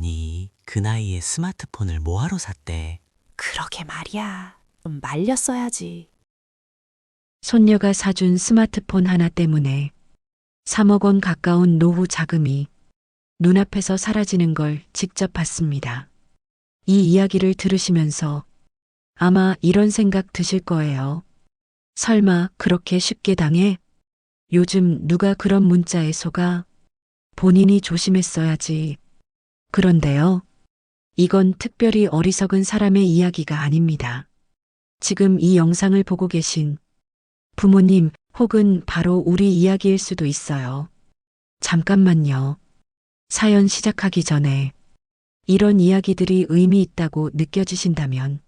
아니, 그 나이에 스마트폰을 뭐하러 샀대? 그러게 말이야. 좀 말렸어야지. 손녀가 사준 스마트폰 하나 때문에 3억 원 가까운 노후 자금이 눈앞에서 사라지는 걸 직접 봤습니다. 이 이야기를 들으시면서 아마 이런 생각 드실 거예요. 설마 그렇게 쉽게 당해? 요즘 누가 그런 문자에 속아? 본인이 조심했어야지. 그런데요. 이건 특별히 어리석은 사람의 이야기가 아닙니다. 지금 이 영상을 보고 계신 부모님 혹은 바로 우리 이야기일 수도 있어요. 잠깐만요. 사연 시작하기 전에 이런 이야기들이 의미 있다고 느껴지신다면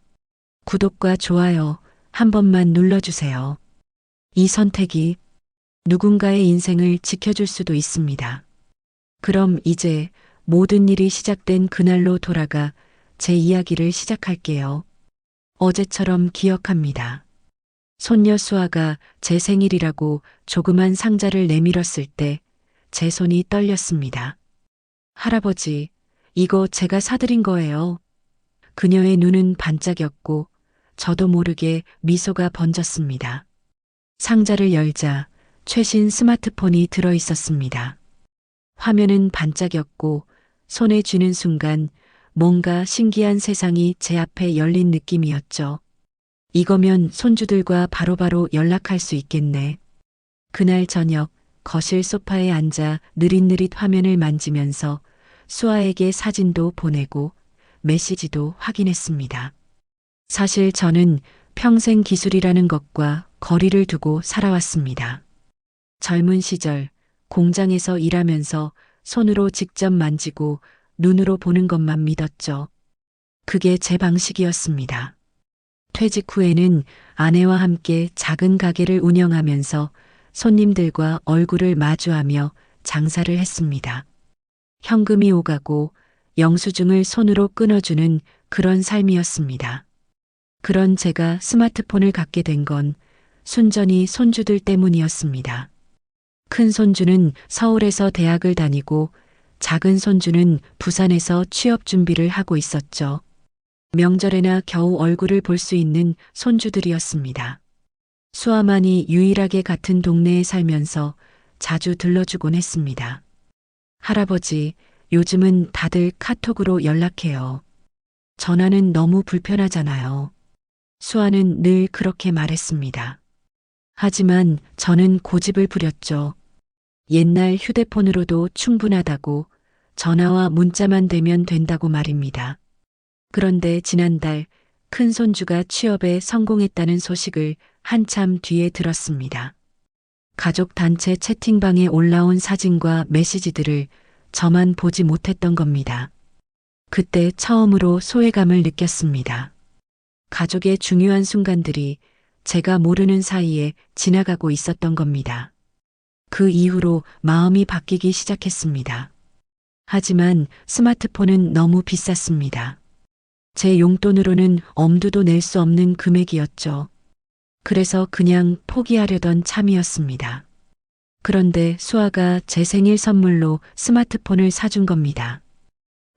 구독과 좋아요 한 번만 눌러주세요. 이 선택이 누군가의 인생을 지켜줄 수도 있습니다. 그럼 이제 모든 일이 시작된 그날로 돌아가 제 이야기를 시작할게요. 어제처럼 기억합니다. 손녀 수아가 제 생일이라고 조그만 상자를 내밀었을 때 제 손이 떨렸습니다. 할아버지, 이거 제가 사드린 거예요. 그녀의 눈은 반짝였고 저도 모르게 미소가 번졌습니다. 상자를 열자 최신 스마트폰이 들어 있었습니다. 화면은 반짝였고 손에 쥐는 순간 뭔가 신기한 세상이 제 앞에 열린 느낌이었죠. 이거면 손주들과 바로바로 연락할 수 있겠네. 그날 저녁 거실 소파에 앉아 느릿느릿 화면을 만지면서 수아에게 사진도 보내고 메시지도 확인했습니다. 사실 저는 평생 기술이라는 것과 거리를 두고 살아왔습니다. 젊은 시절 공장에서 일하면서 손으로 직접 만지고 눈으로 보는 것만 믿었죠. 그게 제 방식이었습니다. 퇴직 후에는 아내와 함께 작은 가게를 운영하면서 손님들과 얼굴을 마주하며 장사를 했습니다. 현금이 오가고 영수증을 손으로 끊어주는 그런 삶이었습니다. 그런 제가 스마트폰을 갖게 된 건 순전히 손주들 때문이었습니다. 큰 손주는 서울에서 대학을 다니고 작은 손주는 부산에서 취업 준비를 하고 있었죠. 명절에나 겨우 얼굴을 볼 수 있는 손주들이었습니다. 수아만이 유일하게 같은 동네에 살면서 자주 들러주곤 했습니다. 할아버지, 요즘은 다들 카톡으로 연락해요. 전화는 너무 불편하잖아요. 수아는 늘 그렇게 말했습니다. 하지만 저는 고집을 부렸죠. 옛날 휴대폰으로도 충분하다고 전화와 문자만 되면 된다고 말입니다. 그런데 지난달 큰 손주가 취업에 성공했다는 소식을 한참 뒤에 들었습니다. 가족 단체 채팅방에 올라온 사진과 메시지들을 저만 보지 못했던 겁니다. 그때 처음으로 소외감을 느꼈습니다. 가족의 중요한 순간들이 제가 모르는 사이에 지나가고 있었던 겁니다. 그 이후로 마음이 바뀌기 시작했습니다. 하지만 스마트폰은 너무 비쌌습니다. 제 용돈으로는 엄두도 낼 수 없는 금액이었죠. 그래서 그냥 포기하려던 참이었습니다. 그런데 수아가 제 생일 선물로 스마트폰을 사준 겁니다.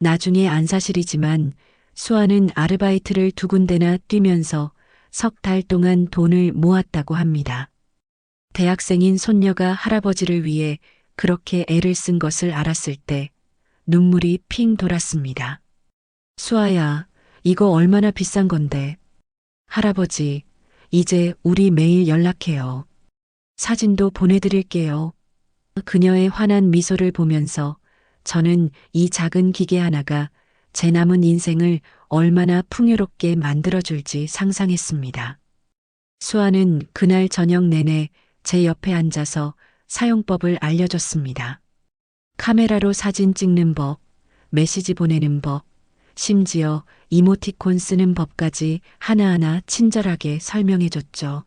나중에 안 사실이지만 수아는 아르바이트를 2군데나 뛰면서 3달 동안 돈을 모았다고 합니다. 대학생인 손녀가 할아버지를 위해 그렇게 애를 쓴 것을 알았을 때 눈물이 핑 돌았습니다. 수아야, 이거 얼마나 비싼 건데. 할아버지, 이제 우리 매일 연락해요. 사진도 보내드릴게요. 그녀의 환한 미소를 보면서 저는 이 작은 기계 하나가 제 남은 인생을 얼마나 풍요롭게 만들어줄지 상상했습니다. 수아는 그날 저녁 내내 제 옆에 앉아서 사용법을 알려줬습니다. 카메라로 사진 찍는 법, 메시지 보내는 법, 심지어 이모티콘 쓰는 법까지 하나하나 친절하게 설명해줬죠.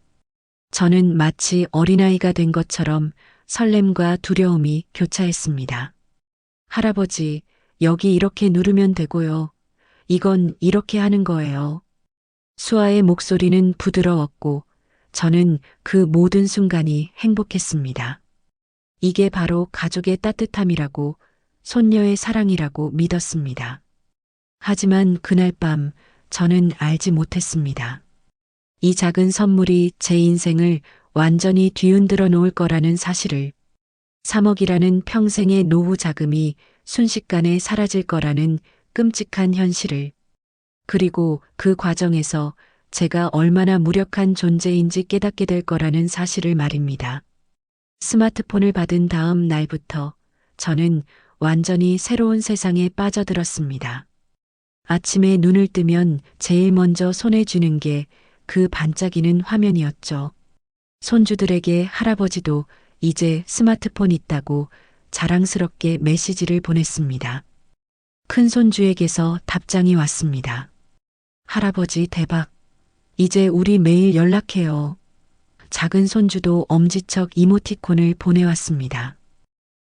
저는 마치 어린아이가 된 것처럼 설렘과 두려움이 교차했습니다. 할아버지, 여기 이렇게 누르면 되고요. 이건 이렇게 하는 거예요. 수아의 목소리는 부드러웠고 저는 그 모든 순간이 행복했습니다. 이게 바로 가족의 따뜻함이라고 손녀의 사랑이라고 믿었습니다. 하지만 그날 밤 저는 알지 못했습니다. 이 작은 선물이 제 인생을 완전히 뒤흔들어 놓을 거라는 사실을, 3억이라는 평생의 노후 자금이 순식간에 사라질 거라는 끔찍한 현실을, 그리고 그 과정에서 제가 얼마나 무력한 존재인지 깨닫게 될 거라는 사실을 말입니다. 스마트폰을 받은 다음 날부터 저는 완전히 새로운 세상에 빠져들었습니다. 아침에 눈을 뜨면 제일 먼저 손에 쥐는 게 그 반짝이는 화면이었죠. 손주들에게 할아버지도 이제 스마트폰 있다고 자랑스럽게 메시지를 보냈습니다. 큰 손주에게서 답장이 왔습니다. 할아버지 대박. 이제 우리 매일 연락해요. 작은 손주도 엄지척 이모티콘을 보내왔습니다.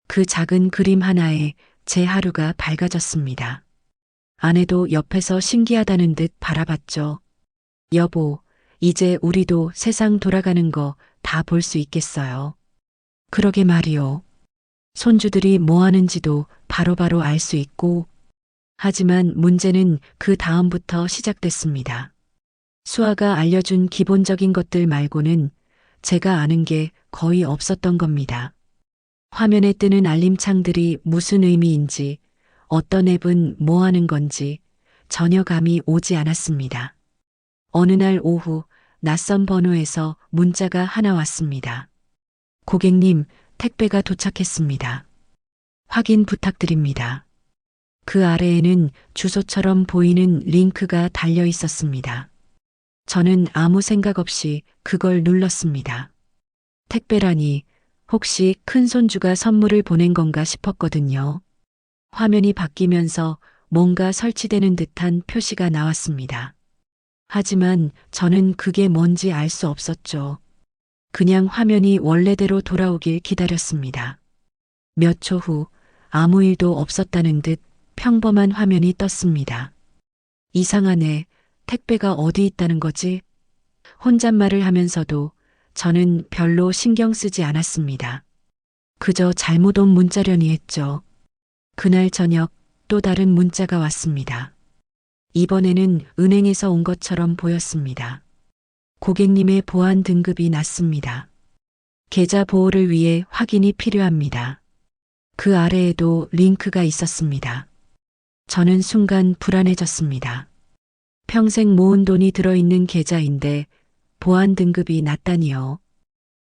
그 작은 그림 하나에 제 하루가 밝아졌습니다. 아내도 옆에서 신기하다는 듯 바라봤죠. 여보, 이제 우리도 세상 돌아가는 거 다 볼 수 있겠어요. 그러게 말이요. 손주들이 뭐 하는지도 바로바로 알 수 있고, 하지만 문제는 그 다음부터 시작됐습니다. 수아가 알려준 기본적인 것들 말고는 제가 아는 게 거의 없었던 겁니다. 화면에 뜨는 알림창들이 무슨 의미인지, 어떤 앱은 뭐 하는 건지 전혀 감이 오지 않았습니다. 어느 날 오후 낯선 번호에서 문자가 하나 왔습니다. 고객님, 택배가 도착했습니다. 확인 부탁드립니다. 그 아래에는 주소처럼 보이는 링크가 달려 있었습니다. 저는 아무 생각 없이 그걸 눌렀습니다. 택배라니, 혹시 큰 손주가 선물을 보낸 건가 싶었거든요. 화면이 바뀌면서 뭔가 설치되는 듯한 표시가 나왔습니다. 하지만 저는 그게 뭔지 알 수 없었죠. 그냥 화면이 원래대로 돌아오길 기다렸습니다. 몇 초 후 아무 일도 없었다는 듯 평범한 화면이 떴습니다. 이상하네. 택배가 어디 있다는 거지? 혼잣말을 하면서도 저는 별로 신경 쓰지 않았습니다. 그저 잘못 온 문자려니 했죠. 그날 저녁 또 다른 문자가 왔습니다. 이번에는 은행에서 온 것처럼 보였습니다. 고객님의 보안 등급이 낮습니다. 계좌 보호를 위해 확인이 필요합니다. 그 아래에도 링크가 있었습니다. 저는 순간 불안해졌습니다. 평생 모은 돈이 들어있는 계좌인데 보안 등급이 낮다니요.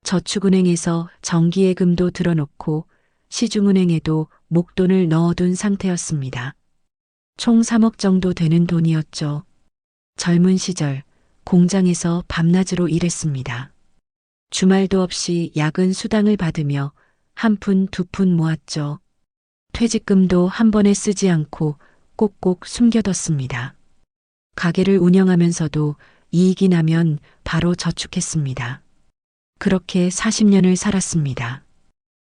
저축은행에서 정기예금도 들어놓고 시중은행에도 목돈을 넣어둔 상태였습니다. 총 3억 정도 되는 돈이었죠. 젊은 시절 공장에서 밤낮으로 일했습니다. 주말도 없이 야근 수당을 받으며 한 푼 두 푼 모았죠. 퇴직금도 한 번에 쓰지 않고 꼭꼭 숨겨뒀습니다. 가게를 운영하면서도 이익이 나면 바로 저축했습니다. 그렇게 40년을 살았습니다.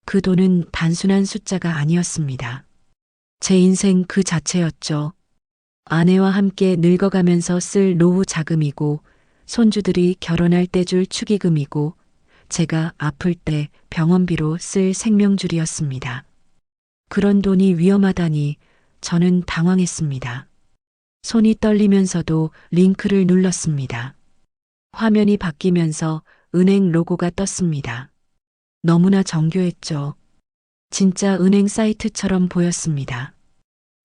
그 돈은 단순한 숫자가 아니었습니다. 제 인생 그 자체였죠. 아내와 함께 늙어가면서 쓸 노후 자금이고, 손주들이 결혼할 때 줄 축의금이고, 제가 아플 때 병원비로 쓸 생명줄이었습니다. 그런 돈이 위험하다니 저는 당황했습니다. 손이 떨리면서도 링크를 눌렀습니다. 화면이 바뀌면서 은행 로고가 떴습니다. 너무나 정교했죠. 진짜 은행 사이트처럼 보였습니다.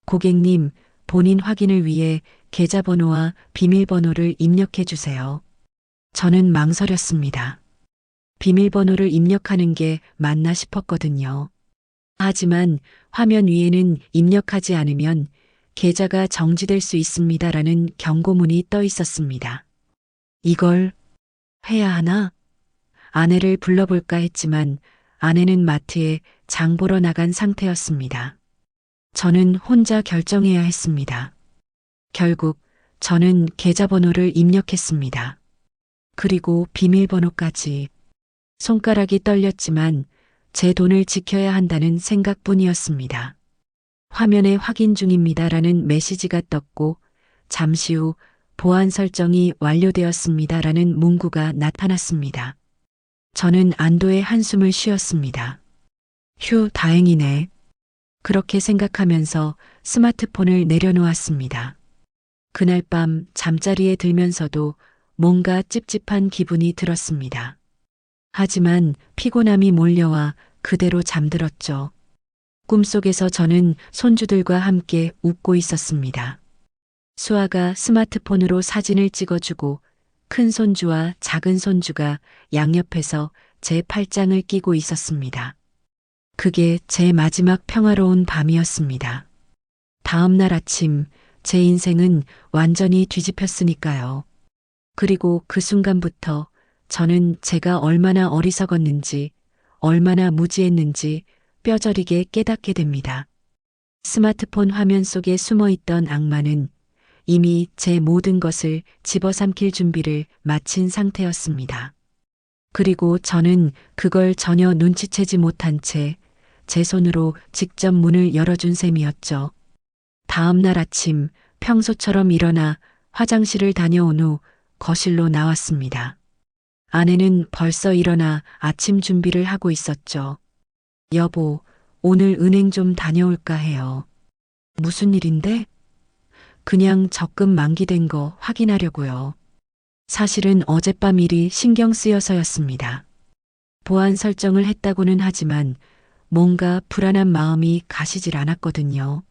고객님, 본인 확인을 위해 계좌번호와 비밀번호를 입력해 주세요. 저는 망설였습니다. 비밀번호를 입력하는 게 맞나 싶었거든요. 하지만 화면 위에는 입력하지 않으면 계좌가 정지될 수 있습니다라는 경고문이 떠 있었습니다. 이걸 해야 하나? 아내를 불러볼까 했지만 아내는 마트에 장 보러 나간 상태였습니다. 저는 혼자 결정해야 했습니다. 결국 저는 계좌번호를 입력했습니다. 그리고 비밀번호까지. 손가락이 떨렸지만 제 돈을 지켜야 한다는 생각뿐이었습니다. 화면에 확인 중입니다라는 메시지가 떴고 잠시 후 보안 설정이 완료되었습니다라는 문구가 나타났습니다. 저는 안도의 한숨을 쉬었습니다. 휴, 다행이네. 그렇게 생각하면서 스마트폰을 내려놓았습니다. 그날 밤 잠자리에 들면서도 뭔가 찝찝한 기분이 들었습니다. 하지만 피곤함이 몰려와 그대로 잠들었죠. 꿈속에서 저는 손주들과 함께 웃고 있었습니다. 수아가 스마트폰으로 사진을 찍어주고 큰 손주와 작은 손주가 양옆에서 제 팔짱을 끼고 있었습니다. 그게 제 마지막 평화로운 밤이었습니다. 다음 날 아침 제 인생은 완전히 뒤집혔으니까요. 그리고 그 순간부터 저는 제가 얼마나 어리석었는지, 얼마나 무지했는지 뼈저리게 깨닫게 됩니다. 스마트폰 화면 속에 숨어 있던 악마는 이미 제 모든 것을 집어삼킬 준비를 마친 상태였습니다. 그리고 저는 그걸 전혀 눈치채지 못한 채 제 손으로 직접 문을 열어준 셈이었죠. 다음 날 아침 평소처럼 일어나 화장실을 다녀온 후 거실로 나왔습니다. 아내는 벌써 일어나 아침 준비를 하고 있었죠. 여보, 오늘 은행 좀 다녀올까 해요. 무슨 일인데? 그냥 적금 만기된 거 확인하려고요. 사실은 어젯밤 일이 신경 쓰여서였습니다. 보안 설정을 했다고는 하지만 뭔가 불안한 마음이 가시질 않았거든요.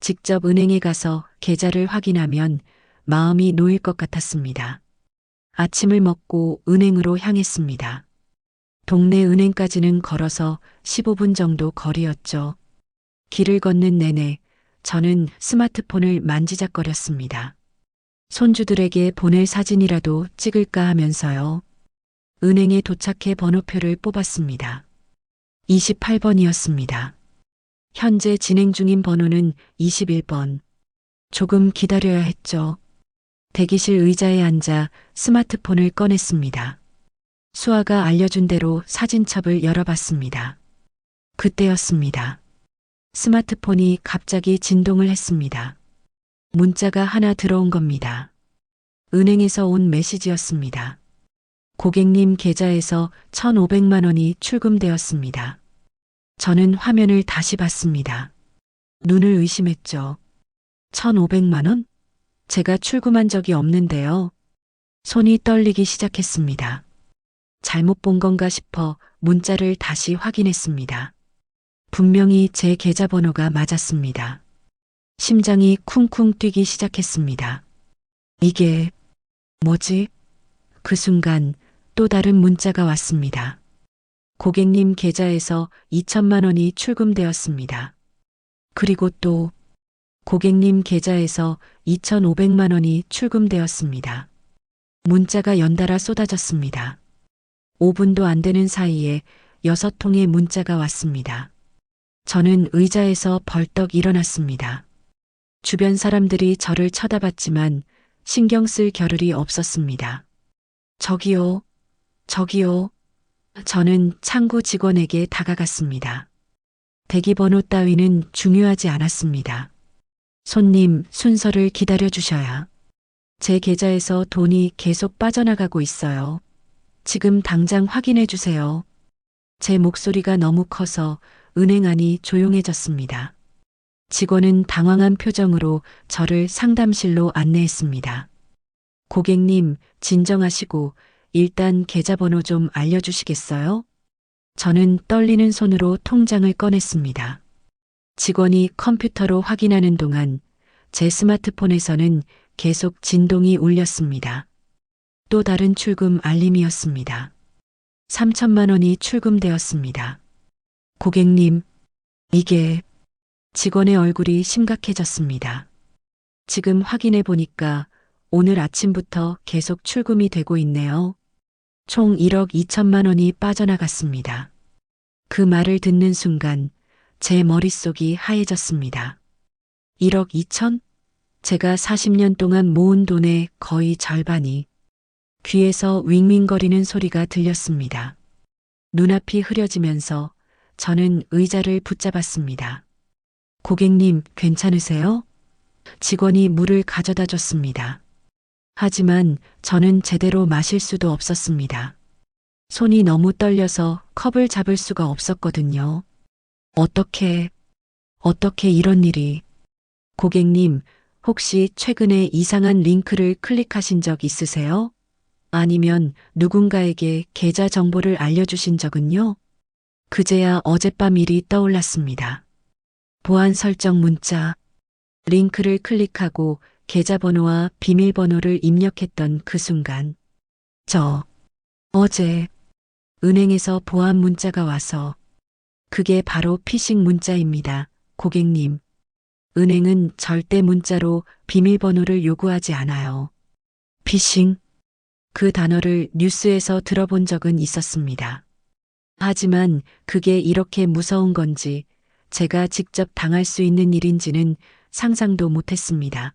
직접 은행에 가서 계좌를 확인하면 마음이 놓일 것 같았습니다. 아침을 먹고 은행으로 향했습니다. 동네 은행까지는 걸어서 15분 정도 거리였죠. 길을 걷는 내내 저는 스마트폰을 만지작거렸습니다. 손주들에게 보낼 사진이라도 찍을까 하면서요. 은행에 도착해 번호표를 뽑았습니다. 28번이었습니다. 현재 진행 중인 번호는 21번. 조금 기다려야 했죠. 대기실 의자에 앉아 스마트폰을 꺼냈습니다. 수아가 알려준 대로 사진첩을 열어봤습니다. 그때였습니다. 스마트폰이 갑자기 진동을 했습니다. 문자가 하나 들어온 겁니다. 은행에서 온 메시지였습니다. 고객님 계좌에서 1,500만 원이 출금되었습니다. 저는 화면을 다시 봤습니다. 눈을 의심했죠. 1,500만 원? 제가 출금한 적이 없는데요. 손이 떨리기 시작했습니다. 잘못 본 건가 싶어 문자를 다시 확인했습니다. 분명히 제 계좌번호가 맞았습니다. 심장이 쿵쿵 뛰기 시작했습니다. 이게 뭐지? 그 순간 또 다른 문자가 왔습니다. 고객님 계좌에서 2천만 원이 출금되었습니다. 그리고 또 고객님 계좌에서 2,500만 원이 출금되었습니다. 문자가 연달아 쏟아졌습니다. 5분도 안 되는 사이에 6통의 문자가 왔습니다. 저는 의자에서 벌떡 일어났습니다. 주변 사람들이 저를 쳐다봤지만 신경 쓸 겨를이 없었습니다. 저기요, 저기요. 저는 창구 직원에게 다가갔습니다. 대기번호 따위는 중요하지 않았습니다. 손님 순서를 기다려 주셔야. 제 계좌에서 돈이 계속 빠져나가고 있어요. 지금 당장 확인해 주세요. 제 목소리가 너무 커서 은행 안이 조용해졌습니다. 직원은 당황한 표정으로 저를 상담실로 안내했습니다. 고객님, 진정하시고 일단 계좌번호 좀 알려주시겠어요? 저는 떨리는 손으로 통장을 꺼냈습니다. 직원이 컴퓨터로 확인하는 동안 제 스마트폰에서는 계속 진동이 울렸습니다. 또 다른 출금 알림이었습니다. 3천만 원이 출금되었습니다. 고객님, 이게... 직원의 얼굴이 심각해졌습니다. 지금 확인해 보니까 오늘 아침부터 계속 출금이 되고 있네요. 총 1억 2천만 원이 빠져나갔습니다. 그 말을 듣는 순간 제 머릿속이 하얘졌습니다. 1억 2천? 제가 40년 동안 모은 돈의 거의 절반이. 귀에서 윙윙거리는 소리가 들렸습니다. 눈앞이 흐려지면서 저는 의자를 붙잡았습니다. 고객님, 괜찮으세요? 직원이 물을 가져다 줬습니다. 하지만 저는 제대로 마실 수도 없었습니다. 손이 너무 떨려서 컵을 잡을 수가 없었거든요. 어떻게 이런 일이? 고객님, 혹시 최근에 이상한 링크를 클릭하신 적 있으세요? 아니면 누군가에게 계좌 정보를 알려주신 적은요? 그제야 어젯밤 일이 떠올랐습니다. 보안 설정 문자, 링크를 클릭하고 계좌번호와 비밀번호를 입력했던 그 순간, 어제 은행에서 보안 문자가 와서 그게 바로 피싱 문자입니다. 고객님, 은행은 절대 문자로 비밀번호를 요구하지 않아요. 피싱? 그 단어를 뉴스에서 들어본 적은 있었습니다. 하지만 그게 이렇게 무서운 건지 제가 직접 당할 수 있는 일인지는 상상도 못했습니다.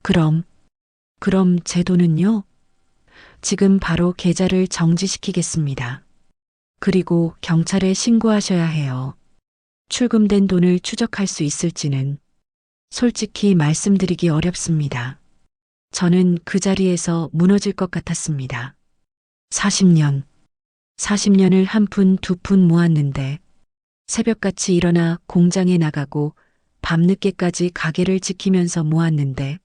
그럼 제 돈은요? 지금 바로 계좌를 정지시키겠습니다. 그리고 경찰에 신고하셔야 해요. 출금된 돈을 추적할 수 있을지는 솔직히 말씀드리기 어렵습니다. 저는 그 자리에서 무너질 것 같았습니다. 40년을 한 푼 두 푼 모았는데 새벽같이 일어나 공장에 나가고 밤늦게까지 가게를 지키면서 모았는데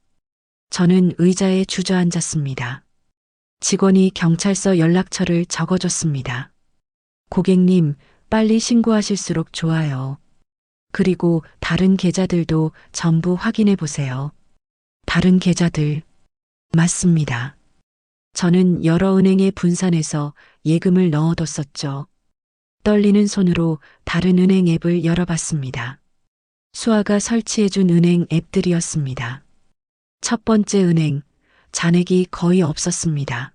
저는 의자에 주저앉았습니다. 직원이 경찰서 연락처를 적어줬습니다. 고객님, 빨리 신고하실수록 좋아요. 그리고 다른 계좌들도 전부 확인해 보세요. 다른 계좌들. 맞습니다. 저는 여러 은행에 분산해서 예금을 넣어뒀었죠. 떨리는 손으로 다른 은행 앱을 열어봤습니다. 수아가 설치해준 은행 앱들이었습니다. 첫 번째 은행, 잔액이 거의 없었습니다.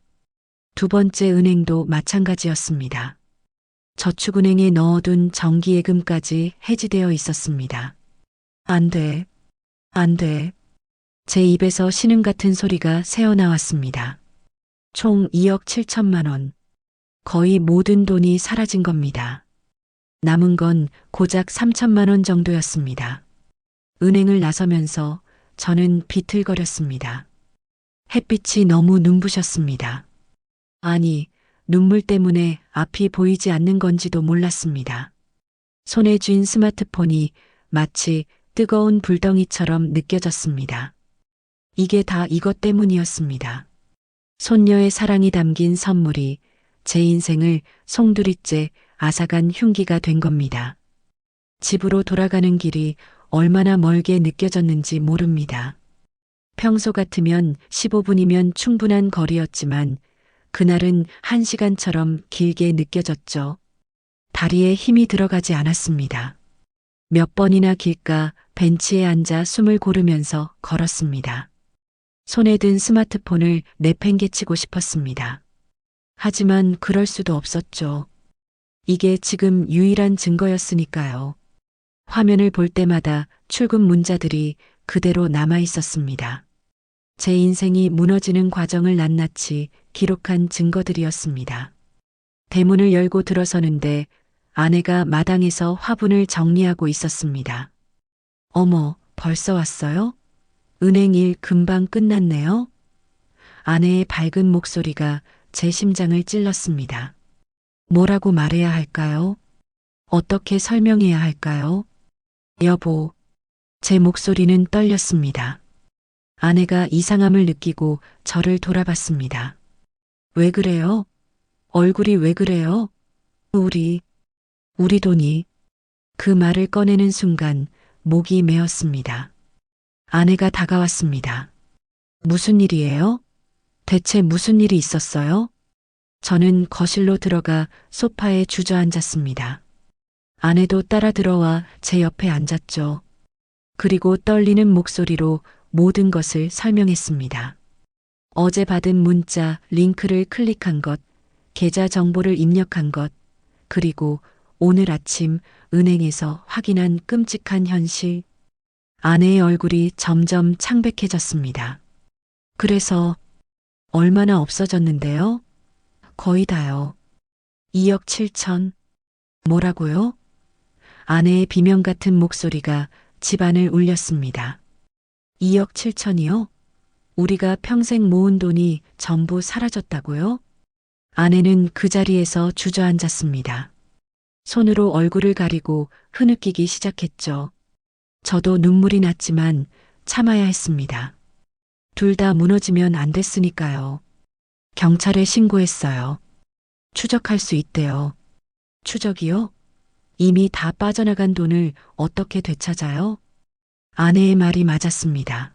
두 번째 은행도 마찬가지였습니다. 저축은행에 넣어둔 정기예금까지 해지되어 있었습니다. 안 돼. 제 입에서 신음 같은 소리가 새어나왔습니다. 총 2억 7천만 원. 거의 모든 돈이 사라진 겁니다. 남은 건 고작 3천만 원 정도였습니다. 은행을 나서면서 저는 비틀거렸습니다. 햇빛이 너무 눈부셨습니다. 아니, 눈물 때문에 앞이 보이지 않는 건지도 몰랐습니다. 손에 쥔 스마트폰이 마치 뜨거운 불덩이처럼 느껴졌습니다. 이게 다 이것 때문이었습니다. 손녀의 사랑이 담긴 선물이 제 인생을 송두리째 앗아간 흉기가 된 겁니다. 집으로 돌아가는 길이 얼마나 멀게 느껴졌는지 모릅니다. 평소 같으면 15분이면 충분한 거리였지만 그날은 1시간처럼 길게 느껴졌죠. 다리에 힘이 들어가지 않았습니다. 몇 번이나 길가 벤치에 앉아 숨을 고르면서 걸었습니다. 손에 든 스마트폰을 내팽개치고 싶었습니다. 하지만 그럴 수도 없었죠. 이게 지금 유일한 증거였으니까요. 화면을 볼 때마다 출금 문자들이 그대로 남아 있었습니다. 제 인생이 무너지는 과정을 낱낱이 기록한 증거들이었습니다. 대문을 열고 들어서는데 아내가 마당에서 화분을 정리하고 있었습니다. 어머, 벌써 왔어요? 은행 일 금방 끝났네요. 아내의 밝은 목소리가 제 심장을 찔렀습니다. 뭐라고 말해야 할까요? 어떻게 설명해야 할까요? 여보, 제 목소리는 떨렸습니다. 아내가 이상함을 느끼고 저를 돌아봤습니다. 왜 그래요? 얼굴이 왜 그래요? 우리 돈이. 그 말을 꺼내는 순간 목이 메었습니다. 아내가 다가왔습니다. 무슨 일이에요? 대체 무슨 일이 있었어요? 저는 거실로 들어가 소파에 주저앉았습니다. 아내도 따라 들어와 제 옆에 앉았죠. 그리고 떨리는 목소리로 모든 것을 설명했습니다. 어제 받은 문자, 링크를 클릭한 것, 계좌 정보를 입력한 것, 그리고 오늘 아침 은행에서 확인한 끔찍한 현실. 아내의 얼굴이 점점 창백해졌습니다. 그래서 얼마나 없어졌는데요? 거의 다요. 2억 7천. 뭐라고요? 아내의 비명 같은 목소리가 집안을 울렸습니다. 2억 7천이요? 우리가 평생 모은 돈이 전부 사라졌다고요? 아내는 그 자리에서 주저앉았습니다. 손으로 얼굴을 가리고 흐느끼기 시작했죠. 저도 눈물이 났지만 참아야 했습니다. 둘 다 무너지면 안 됐으니까요. 경찰에 신고했어요. 추적할 수 있대요. 추적이요? 이미 다 빠져나간 돈을 어떻게 되찾아요? 아내의 말이 맞았습니다.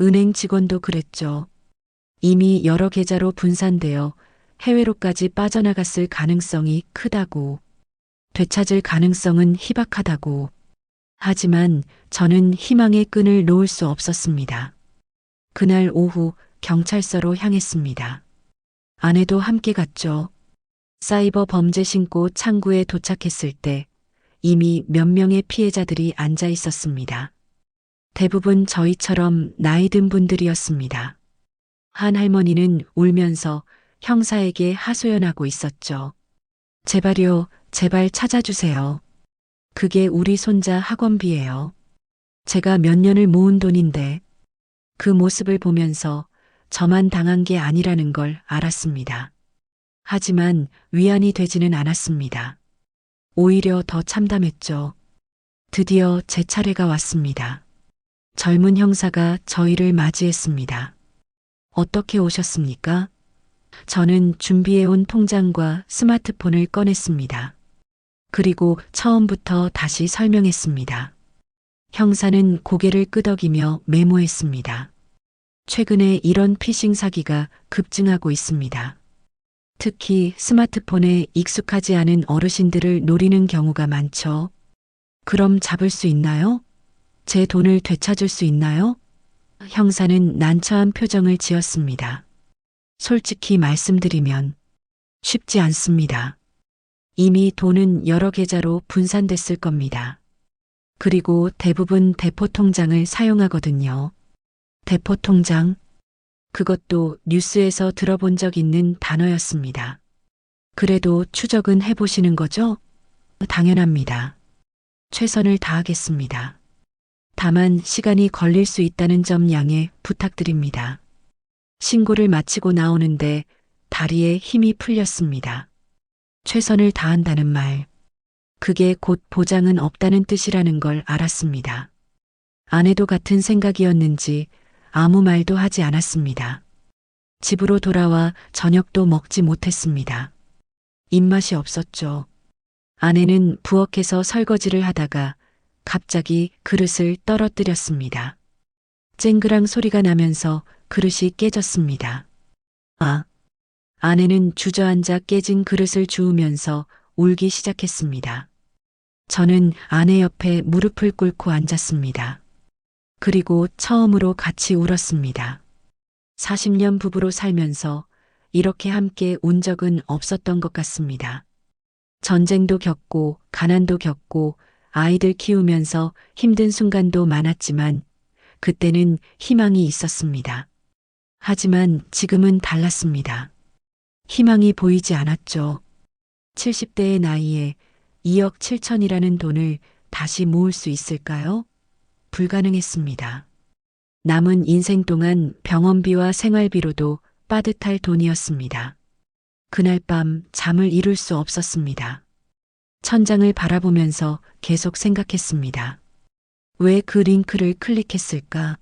은행 직원도 그랬죠. 이미 여러 계좌로 분산되어 해외로까지 빠져나갔을 가능성이 크다고, 되찾을 가능성은 희박하다고. 하지만 저는 희망의 끈을 놓을 수 없었습니다. 그날 오후 경찰서로 향했습니다. 아내도 함께 갔죠. 사이버 범죄 신고 창구에 도착했을 때 이미 몇 명의 피해자들이 앉아 있었습니다. 대부분 저희처럼 나이 든 분들이었습니다. 한 할머니는 울면서 형사에게 하소연하고 있었죠. 제발요, 제발 찾아주세요. 그게 우리 손자 학원비예요. 제가 몇 년을 모은 돈인데. 그 모습을 보면서 저만 당한 게 아니라는 걸 알았습니다. 하지만 위안이 되지는 않았습니다. 오히려 더 참담했죠. 드디어 제 차례가 왔습니다. 젊은 형사가 저희를 맞이했습니다. 어떻게 오셨습니까? 저는 준비해온 통장과 스마트폰을 꺼냈습니다. 그리고 처음부터 다시 설명했습니다. 형사는 고개를 끄덕이며 메모했습니다. 최근에 이런 피싱 사기가 급증하고 있습니다. 특히 스마트폰에 익숙하지 않은 어르신들을 노리는 경우가 많죠. 그럼 잡을 수 있나요? 제 돈을 되찾을 수 있나요? 형사는 난처한 표정을 지었습니다. 솔직히 말씀드리면 쉽지 않습니다. 이미 돈은 여러 계좌로 분산됐을 겁니다. 그리고 대부분 대포 통장을 사용하거든요. 대포 통장? 그것도 뉴스에서 들어본 적 있는 단어였습니다. 그래도 추적은 해보시는 거죠? 당연합니다. 최선을 다하겠습니다. 다만 시간이 걸릴 수 있다는 점 양해 부탁드립니다. 신고를 마치고 나오는데 다리에 힘이 풀렸습니다. 최선을 다한다는 말. 그게 곧 보장은 없다는 뜻이라는 걸 알았습니다. 아내도 같은 생각이었는지 아무 말도 하지 않았습니다. 집으로 돌아와 저녁도 먹지 못했습니다. 입맛이 없었죠. 아내는 부엌에서 설거지를 하다가 갑자기 그릇을 떨어뜨렸습니다. 쨍그랑 소리가 나면서 그릇이 깨졌습니다. 아! 아내는 주저앉아 깨진 그릇을 주우면서 울기 시작했습니다. 저는 아내 옆에 무릎을 꿇고 앉았습니다. 그리고 처음으로 같이 울었습니다. 40년 부부로 살면서 이렇게 함께 운 적은 없었던 것 같습니다. 전쟁도 겪고 가난도 겪고 아이들 키우면서 힘든 순간도 많았지만 그때는 희망이 있었습니다. 하지만 지금은 달랐습니다. 희망이 보이지 않았죠. 70대의 나이에 2억 7천이라는 돈을 다시 모을 수 있을까요? 불가능했습니다. 남은 인생 동안 병원비와 생활비로도 빠듯할 돈이었습니다. 그날 밤 잠을 이룰 수 없었습니다. 천장을 바라보면서 계속 생각했습니다. 왜 그 링크를 클릭했을까?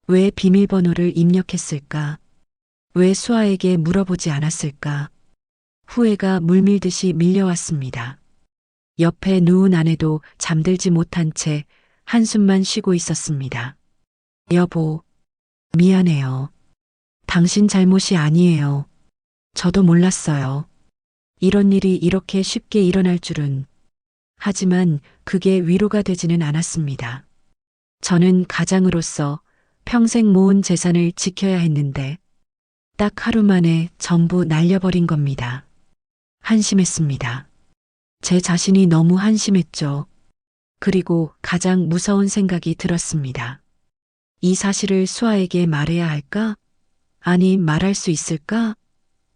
왜 비밀번호를 입력했을까? 왜 수아에게 물어보지 않았을까? 후회가 물밀듯이 밀려왔습니다. 옆에 누운 아내도 잠들지 못한 채 한숨만 쉬고 있었습니다. 여보, 미안해요. 당신 잘못이 아니에요. 저도 몰랐어요. 이런 일이 이렇게 쉽게 일어날 줄은. 하지만 그게 위로가 되지는 않았습니다. 저는 가장으로서 평생 모은 재산을 지켜야 했는데 딱 하루 만에 전부 날려버린 겁니다. 한심했습니다. 제 자신이 너무 한심했죠. 그리고 가장 무서운 생각이 들었습니다. 이 사실을 수아에게 말해야 할까? 아니, 말할 수 있을까?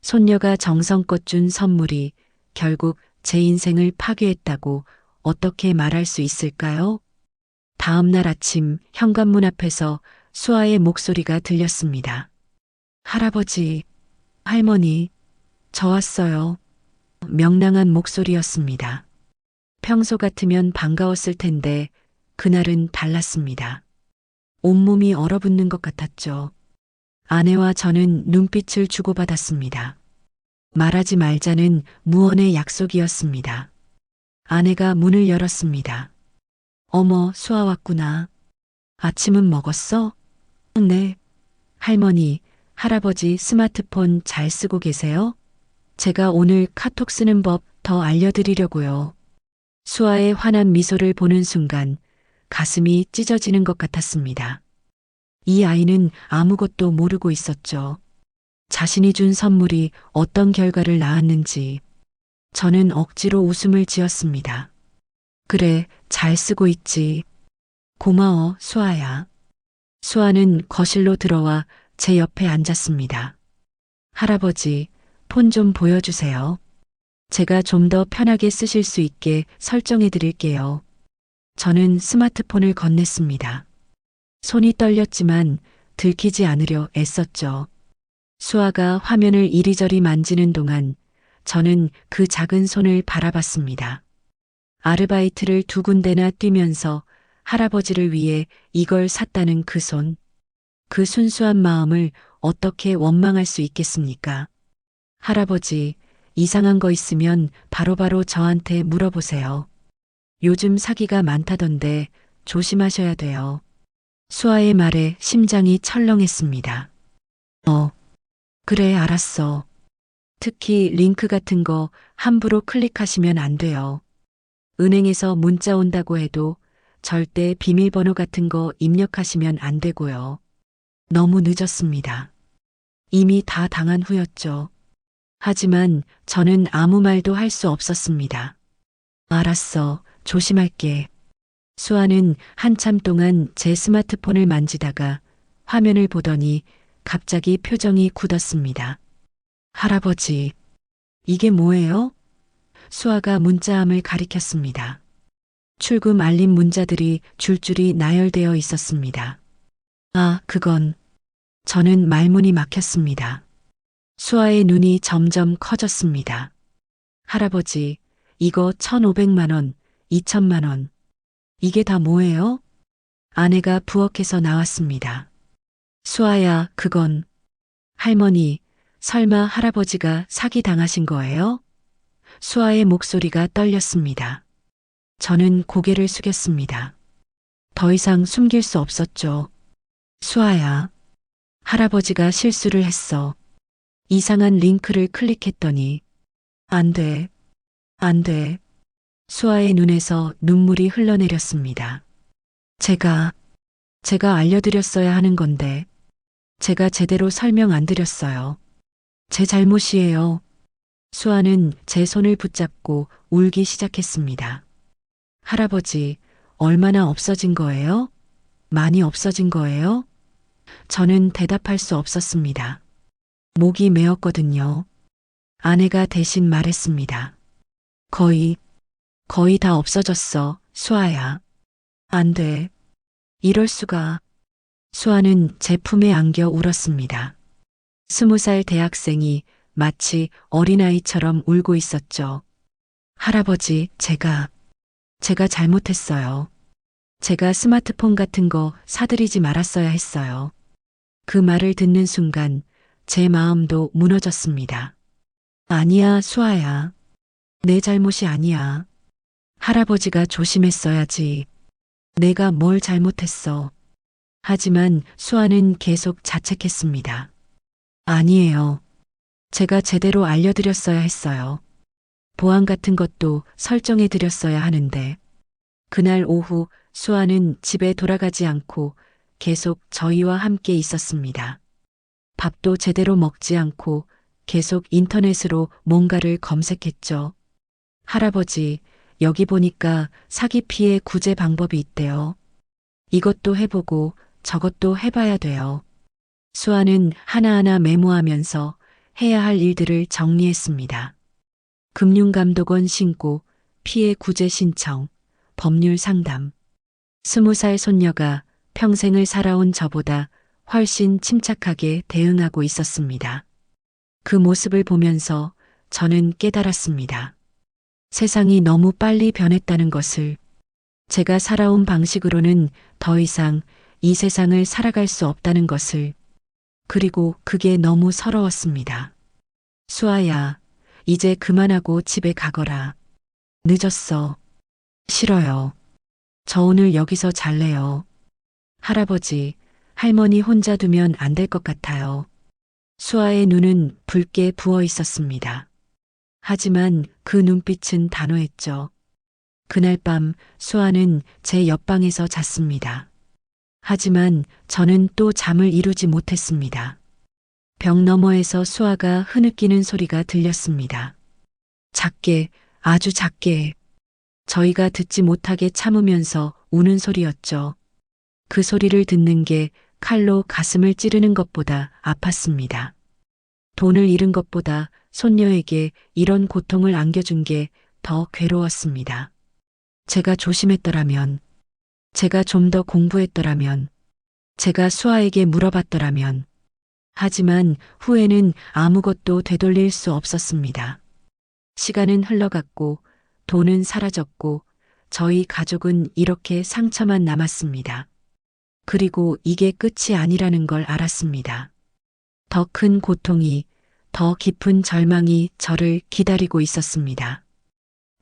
손녀가 정성껏 준 선물이 결국 제 인생을 파괴했다고 어떻게 말할 수 있을까요? 다음 날 아침 현관문 앞에서 수아의 목소리가 들렸습니다. 할아버지, 할머니, 저 왔어요. 명랑한 목소리였습니다. 평소 같으면 반가웠을 텐데 그날은 달랐습니다. 온몸이 얼어붙는 것 같았죠. 아내와 저는 눈빛을 주고받았습니다. 말하지 말자는 무언의 약속이었습니다. 아내가 문을 열었습니다. 어머, 수아 왔구나. 아침은 먹었어? 네. 할머니, 할아버지 스마트폰 잘 쓰고 계세요? 제가 오늘 카톡 쓰는 법 더 알려드리려고요. 수아의 환한 미소를 보는 순간 가슴이 찢어지는 것 같았습니다. 이 아이는 아무것도 모르고 있었죠. 자신이 준 선물이 어떤 결과를 낳았는지. 저는 억지로 웃음을 지었습니다. 그래, 잘 쓰고 있지. 고마워, 수아야. 수아는 거실로 들어와 제 옆에 앉았습니다. 할아버지, 폰 좀 보여주세요. 제가 좀 더 편하게 쓰실 수 있게 설정해 드릴게요. 저는 스마트폰을 건넸습니다. 손이 떨렸지만 들키지 않으려 애썼죠. 수아가 화면을 이리저리 만지는 동안 저는 그 작은 손을 바라봤습니다. 아르바이트를 2군데나 뛰면서 할아버지를 위해 이걸 샀다는 그 손. 그 순수한 마음을 어떻게 원망할 수 있겠습니까? 할아버지, 이상한 거 있으면 바로바로 저한테 물어보세요. 요즘 사기가 많다던데 조심하셔야 돼요. 수아의 말에 심장이 철렁했습니다. 그래, 알았어. 특히 링크 같은 거 함부로 클릭하시면 안 돼요. 은행에서 문자 온다고 해도 절대 비밀번호 같은 거 입력하시면 안 되고요. 너무 늦었습니다. 이미 다 당한 후였죠. 하지만 저는 아무 말도 할 수 없었습니다. 알았어, 조심할게. 수아는 한참 동안 제 스마트폰을 만지다가 화면을 보더니 갑자기 표정이 굳었습니다. 할아버지, 이게 뭐예요? 수아가 문자함을 가리켰습니다. 출금 알림 문자들이 줄줄이 나열되어 있었습니다. 아, 그건. 저는 말문이 막혔습니다. 수아의 눈이 점점 커졌습니다. 할아버지, 이거 1,500만 원, 2천만 원. 이게 다 뭐예요? 아내가 부엌에서 나왔습니다. 수아야, 그건. 할머니, 설마 할아버지가 사기 당하신 거예요? 수아의 목소리가 떨렸습니다. 저는 고개를 숙였습니다. 더 이상 숨길 수 없었죠. 수아야, 할아버지가 실수를 했어. 이상한 링크를 클릭했더니 안 돼, 안 돼. 수아의 눈에서 눈물이 흘러내렸습니다. 제가 알려드렸어야 하는 건데 제가 제대로 설명 안 드렸어요. 제 잘못이에요. 수아는 제 손을 붙잡고 울기 시작했습니다. 할아버지, 얼마나 없어진 거예요? 많이 없어진 거예요? 저는 대답할 수 없었습니다. 목이 메었거든요. 아내가 대신 말했습니다. 거의 다 없어졌어, 수아야. 안 돼. 이럴 수가. 수아는 제 품에 안겨 울었습니다. 20살 대학생이 마치 어린아이처럼 울고 있었죠. 할아버지, 제가 잘못했어요. 제가 스마트폰 같은 거 사드리지 말았어야 했어요. 그 말을 듣는 순간 제 마음도 무너졌습니다. 아니야, 수아야. 내 잘못이 아니야. 할아버지가 조심했어야지. 내가 뭘 잘못했어. 하지만 수아는 계속 자책했습니다. 아니에요. 제가 제대로 알려드렸어야 했어요. 보안 같은 것도 설정해드렸어야 하는데. 그날 오후 수아는 집에 돌아가지 않고 계속 저희와 함께 있었습니다. 밥도 제대로 먹지 않고 계속 인터넷으로 뭔가를 검색했죠. 할아버지, 여기 보니까 사기 피해 구제 방법이 있대요. 이것도 해보고 저것도 해봐야 돼요. 수아는 하나하나 메모하면서 해야 할 일들을 정리했습니다. 금융감독원 신고, 피해 구제 신청, 법률 상담. 20살 손녀가 평생을 살아온 저보다 훨씬 침착하게 대응하고 있었습니다. 그 모습을 보면서 저는 깨달았습니다. 세상이 너무 빨리 변했다는 것을. 제가 살아온 방식으로는 더 이상 이 세상을 살아갈 수 없다는 것을. 그리고 그게 너무 서러웠습니다. 수아야, 이제 그만하고 집에 가거라. 늦었어. 싫어요. 저 오늘 여기서 잘래요. 할아버지, 할머니 혼자 두면 안 될 것 같아요. 수아의 눈은 붉게 부어 있었습니다. 하지만 그 눈빛은 단호했죠. 그날 밤 수아는 제 옆방에서 잤습니다. 하지만 저는 또 잠을 이루지 못했습니다. 벽 너머에서 수아가 흐느끼는 소리가 들렸습니다. 작게, 아주 작게. 저희가 듣지 못하게 참으면서 우는 소리였죠. 그 소리를 듣는 게 칼로 가슴을 찌르는 것보다 아팠습니다. 돈을 잃은 것보다 손녀에게 이런 고통을 안겨준 게 더 괴로웠습니다. 제가 조심했더라면, 제가 좀 더 공부했더라면, 제가 수아에게 물어봤더라면. 하지만 후에는 아무것도 되돌릴 수 없었습니다. 시간은 흘러갔고, 돈은 사라졌고, 저희 가족은 이렇게 상처만 남았습니다. 그리고 이게 끝이 아니라는 걸 알았습니다. 더 큰 고통이, 더 깊은 절망이 저를 기다리고 있었습니다.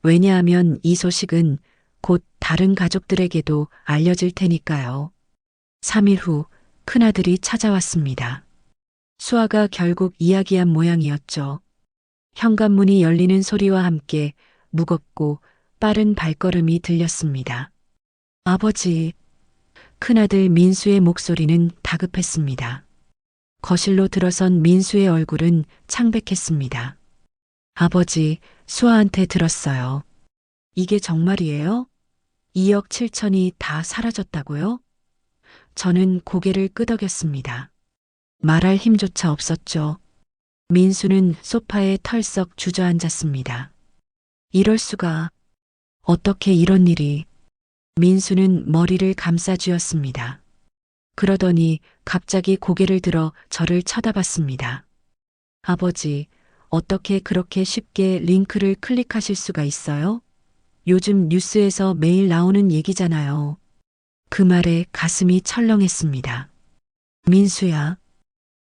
왜냐하면 이 소식은 곧 다른 가족들에게도 알려질 테니까요. 3일 후 큰아들이 찾아왔습니다. 수아가 결국 이야기한 모양이었죠. 현관문이 열리는 소리와 함께 무겁고 빠른 발걸음이 들렸습니다. 아버지, 큰아들 민수의 목소리는 다급했습니다. 거실로 들어선 민수의 얼굴은 창백했습니다. 아버지, 수아한테 들었어요. 이게 정말이에요? 2억 7천이 다 사라졌다고요? 저는 고개를 끄덕였습니다. 말할 힘조차 없었죠. 민수는 소파에 털썩 주저앉았습니다. 이럴 수가. 어떻게 이런 일이. 민수는 머리를 감싸쥐었습니다. 그러더니 갑자기 고개를 들어 저를 쳐다봤습니다. 아버지, 어떻게 그렇게 쉽게 링크를 클릭하실 수가 있어요? 요즘 뉴스에서 매일 나오는 얘기잖아요. 그 말에 가슴이 철렁했습니다. 민수야.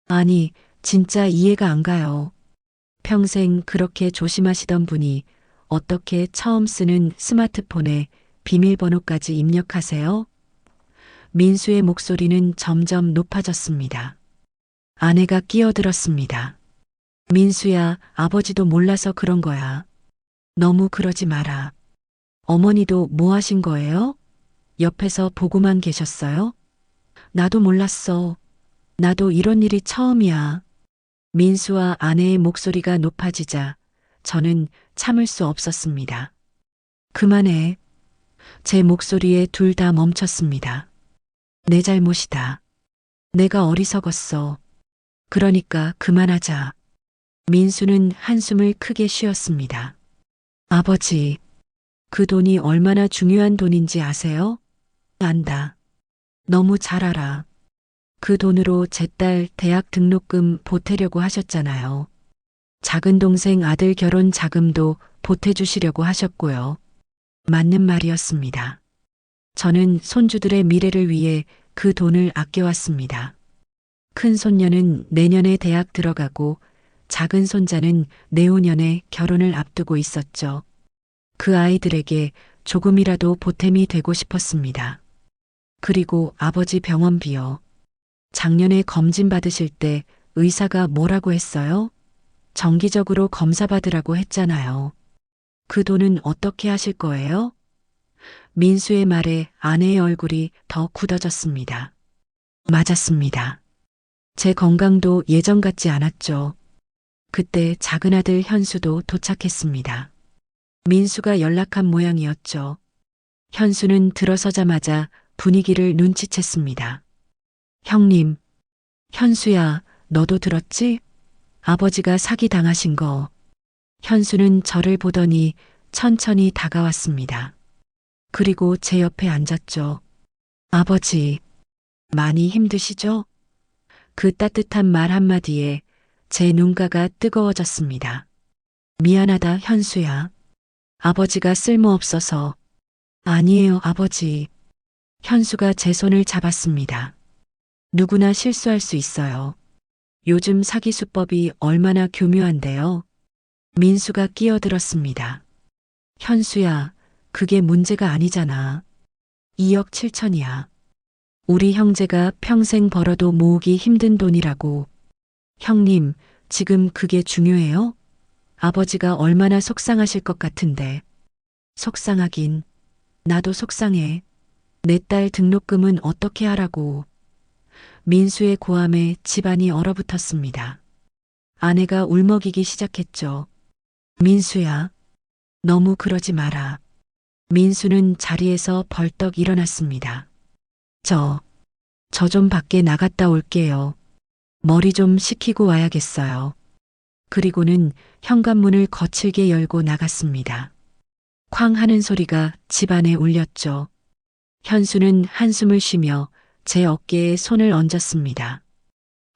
아니, 진짜 이해가 안 가요. 평생 그렇게 조심하시던 분이 어떻게 처음 쓰는 스마트폰에 비밀번호까지 입력하세요? 민수의 목소리는 점점 높아졌습니다. 아내가 끼어들었습니다. 민수야, 아버지도 몰라서 그런 거야. 너무 그러지 마라. 어머니도 뭐 하신 거예요? 옆에서 보고만 계셨어요? 나도 몰랐어. 나도 이런 일이 처음이야. 민수와 아내의 목소리가 높아지자 저는 참을 수 없었습니다. 그만해. 제 목소리에 둘 다 멈췄습니다. 내 잘못이다. 내가 어리석었어. 그러니까 그만하자. 민수는 한숨을 크게 쉬었습니다. 아버지, 그 돈이 얼마나 중요한 돈인지 아세요? 안다. 너무 잘 알아. 그 돈으로 제 딸 대학 등록금 보태려고 하셨잖아요. 작은 동생 아들 결혼 자금도 보태주시려고 하셨고요. 맞는 말이었습니다. 저는 손주들의 미래를 위해 그 돈을 아껴왔습니다. 큰 손녀는 내년에 대학 들어가고 작은 손자는 내후년에 결혼을 앞두고 있었죠. 그 아이들에게 조금이라도 보탬이 되고 싶었습니다. 그리고 아버지 병원비요. 작년에 검진 받으실 때 의사가 뭐라고 했어요? 정기적으로 검사 받으라고 했잖아요. 그 돈은 어떻게 하실 거예요? 민수의 말에 아내의 얼굴이 더 굳어졌습니다. 맞았습니다. 제 건강도 예전 같지 않았죠. 그때 작은 아들 현수도 도착했습니다. 민수가 연락한 모양이었죠. 현수는 들어서자마자 분위기를 눈치챘습니다. 형님, 현수야, 너도 들었지? 아버지가 사기 당하신 거. 현수는 저를 보더니 천천히 다가왔습니다. 그리고 제 옆에 앉았죠. 아버지, 많이 힘드시죠? 그 따뜻한 말 한마디에 제 눈가가 뜨거워졌습니다. 미안하다, 현수야. 아버지가 쓸모없어서 아니에요, 아버지. 현수가 제 손을 잡았습니다. 누구나 실수할 수 있어요. 요즘 사기 수법이 얼마나 교묘한데요. 민수가 끼어들었습니다. 현수야, 그게 문제가 아니잖아. 2억 7천이야. 우리 형제가 평생 벌어도 모으기 힘든 돈이라고. 형님, 지금 그게 중요해요? 아버지가 얼마나 속상하실 것 같은데. 속상하긴. 나도 속상해. 내 딸 등록금은 어떻게 하라고. 민수의 고함에 집안이 얼어붙었습니다. 아내가 울먹이기 시작했죠. 민수야, 너무 그러지 마라. 민수는 자리에서 벌떡 일어났습니다. 저 좀 밖에 나갔다 올게요. 머리 좀 식히고 와야겠어요. 그리고는 현관문을 거칠게 열고 나갔습니다. 쾅 하는 소리가 집안에 울렸죠. 현수는 한숨을 쉬며 제 어깨에 손을 얹었습니다.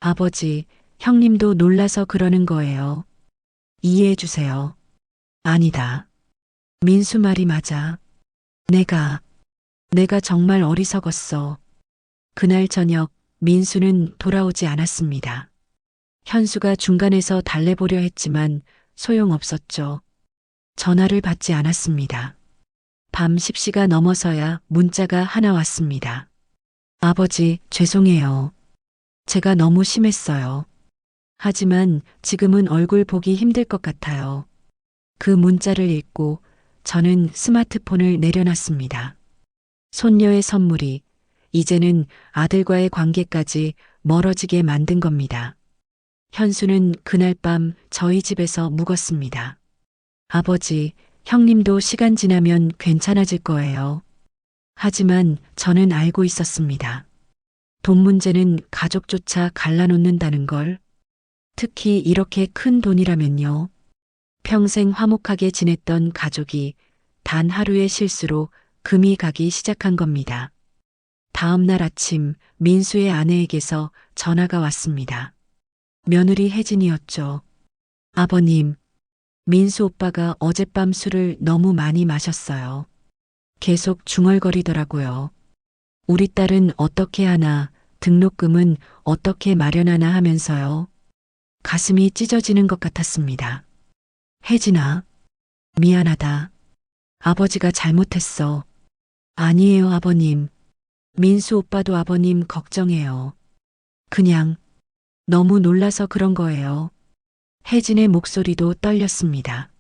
아버지, 형님도 놀라서 그러는 거예요. 이해해 주세요. 아니다. 민수 말이 맞아. 내가 정말 어리석었어. 그날 저녁 민수는 돌아오지 않았습니다. 현수가 중간에서 달래보려 했지만 소용없었죠. 전화를 받지 않았습니다. 밤 10시가 넘어서야 문자가 하나 왔습니다. 아버지, 죄송해요. 제가 너무 심했어요. 하지만 지금은 얼굴 보기 힘들 것 같아요. 그 문자를 읽고 저는 스마트폰을 내려놨습니다. 손녀의 선물이 이제는 아들과의 관계까지 멀어지게 만든 겁니다. 현수는 그날 밤 저희 집에서 묵었습니다. 아버지, 형님도 시간 지나면 괜찮아질 거예요. 하지만 저는 알고 있었습니다. 돈 문제는 가족조차 갈라놓는다는 걸. 특히 이렇게 큰 돈이라면요. 평생 화목하게 지냈던 가족이 단 하루의 실수로 금이 가기 시작한 겁니다. 다음 날 아침 민수의 아내에게서 전화가 왔습니다. 며느리 혜진이었죠. 아버님, 민수 오빠가 어젯밤 술을 너무 많이 마셨어요. 계속 중얼거리더라고요. 우리 딸은 어떻게 하나, 등록금은 어떻게 마련하나 하면서요. 가슴이 찢어지는 것 같았습니다. 혜진아, 미안하다. 아버지가 잘못했어. 아니에요, 아버님. 민수 오빠도 아버님 걱정해요. 그냥 너무 놀라서 그런 거예요. 혜진의 목소리도 떨렸습니다.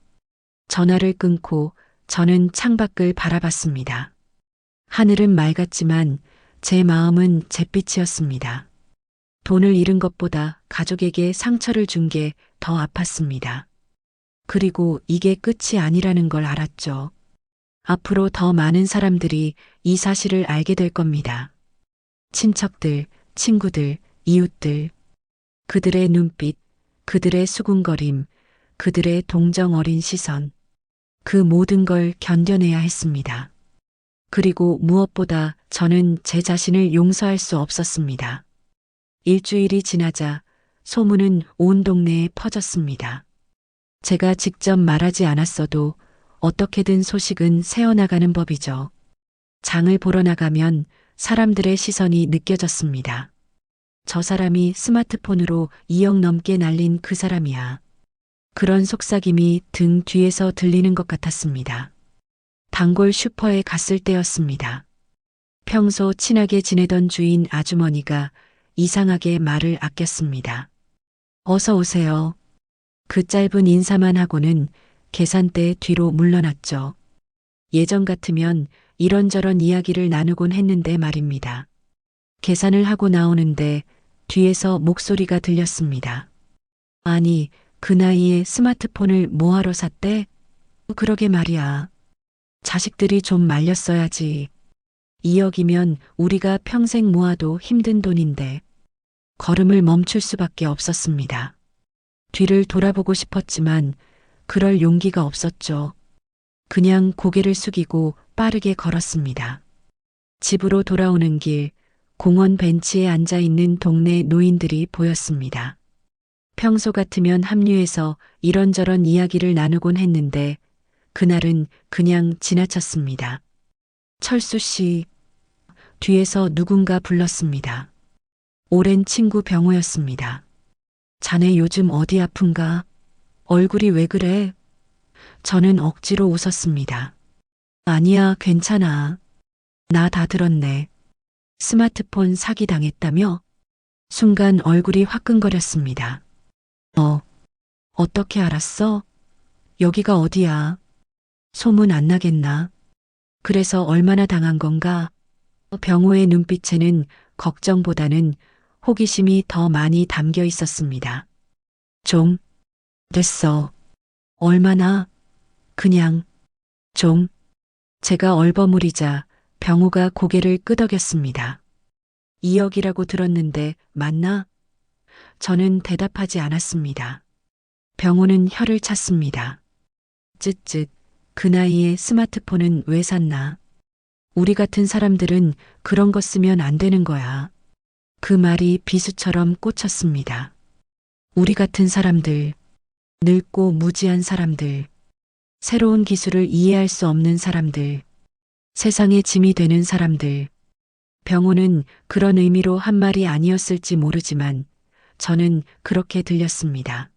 전화를 끊고 저는 창밖을 바라봤습니다. 하늘은 맑았지만 제 마음은 잿빛이었습니다. 돈을 잃은 것보다 가족에게 상처를 준 게 더 아팠습니다. 그리고 이게 끝이 아니라는 걸 알았죠. 앞으로 더 많은 사람들이 이 사실을 알게 될 겁니다. 친척들, 친구들, 이웃들. 그들의 눈빛, 그들의 수군거림, 그들의 동정 어린 시선. 그 모든 걸 견뎌내야 했습니다. 그리고 무엇보다 저는 제 자신을 용서할 수 없었습니다. 일주일이 지나자 소문은 온 동네에 퍼졌습니다. 제가 직접 말하지 않았어도 어떻게든 소식은 새어나가는 법이죠. 장을 보러 나가면 사람들의 시선이 느껴졌습니다. 저 사람이 스마트폰으로 2억 넘게 날린 그 사람이야. 그런 속삭임이 등 뒤에서 들리는 것 같았습니다. 단골 슈퍼에 갔을 때였습니다. 평소 친하게 지내던 주인 아주머니가 이상하게 말을 아꼈습니다. 어서 오세요. 그 짧은 인사만 하고는 계산대 뒤로 물러났죠. 예전 같으면 이런저런 이야기를 나누곤 했는데 말입니다. 계산을 하고 나오는데 뒤에서 목소리가 들렸습니다. 아니, 그 나이에 스마트폰을 뭐하러 샀대? 그러게 말이야. 자식들이 좀 말렸어야지. 2억이면 우리가 평생 모아도 힘든 돈인데. 걸음을 멈출 수밖에 없었습니다. 뒤를 돌아보고 싶었지만 그럴 용기가 없었죠. 그냥 고개를 숙이고 빠르게 걸었습니다. 집으로 돌아오는 길, 공원 벤치에 앉아 있는 동네 노인들이 보였습니다. 평소 같으면 합류해서 이런저런 이야기를 나누곤 했는데 그날은 그냥 지나쳤습니다. 철수 씨, 뒤에서 누군가 불렀습니다. 오랜 친구 병호였습니다. 자네 요즘 어디 아픈가? 얼굴이 왜 그래? 저는 억지로 웃었습니다. 아니야, 괜찮아. 나 다 들었네. 스마트폰 사기당했다며? 순간 얼굴이 화끈거렸습니다. 어떻게 알았어? 여기가 어디야? 소문 안 나겠나? 그래서 얼마나 당한 건가? 병호의 눈빛에는 걱정보다는 호기심이 더 많이 담겨 있었습니다. 좀 됐어. 얼마나? 그냥 좀. 제가 얼버무리자 병호가 고개를 끄덕였습니다. 2억이라고 들었는데 맞나? 저는 대답하지 않았습니다. 병호는 혀를 찼습니다. 쯧쯧, 그 나이에 스마트폰은 왜 샀나? 우리 같은 사람들은 그런 거 쓰면 안 되는 거야. 그 말이 비수처럼 꽂혔습니다. 우리 같은 사람들, 늙고 무지한 사람들, 새로운 기술을 이해할 수 없는 사람들, 세상의 짐이 되는 사람들. 병호는 그런 의미로 한 말이 아니었을지 모르지만 저는 그렇게 들렸습니다.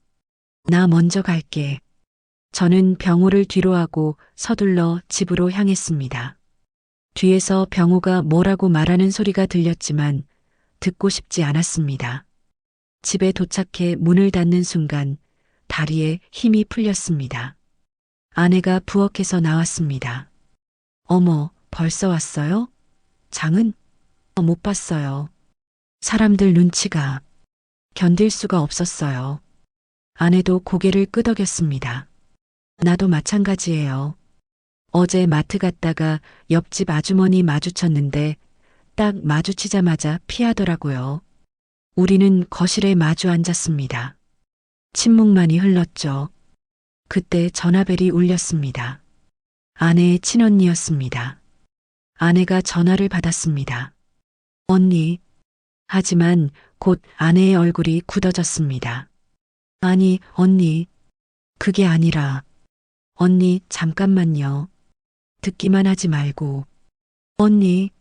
나 먼저 갈게. 저는 병호를 뒤로하고 서둘러 집으로 향했습니다. 뒤에서 병호가 뭐라고 말하는 소리가 들렸지만 듣고 싶지 않았습니다. 집에 도착해 문을 닫는 순간 다리에 힘이 풀렸습니다. 아내가 부엌에서 나왔습니다. 어머, 벌써 왔어요? 장은? 못 봤어요. 사람들 눈치가 견딜 수가 없었어요. 아내도 고개를 끄덕였습니다. 나도 마찬가지예요. 어제 마트 갔다가 옆집 아주머니 마주쳤는데 딱 마주치자마자 피하더라고요. 우리는 거실에 마주 앉았습니다. 침묵만이 흘렀죠. 그때 전화벨이 울렸습니다. 아내의 친언니였습니다. 아내가 전화를 받았습니다. 언니. 하지만 곧 아내의 얼굴이 굳어졌습니다. 아니, 언니. 그게 아니라. 언니, 잠깐만요. 듣기만 하지 말고. 언니.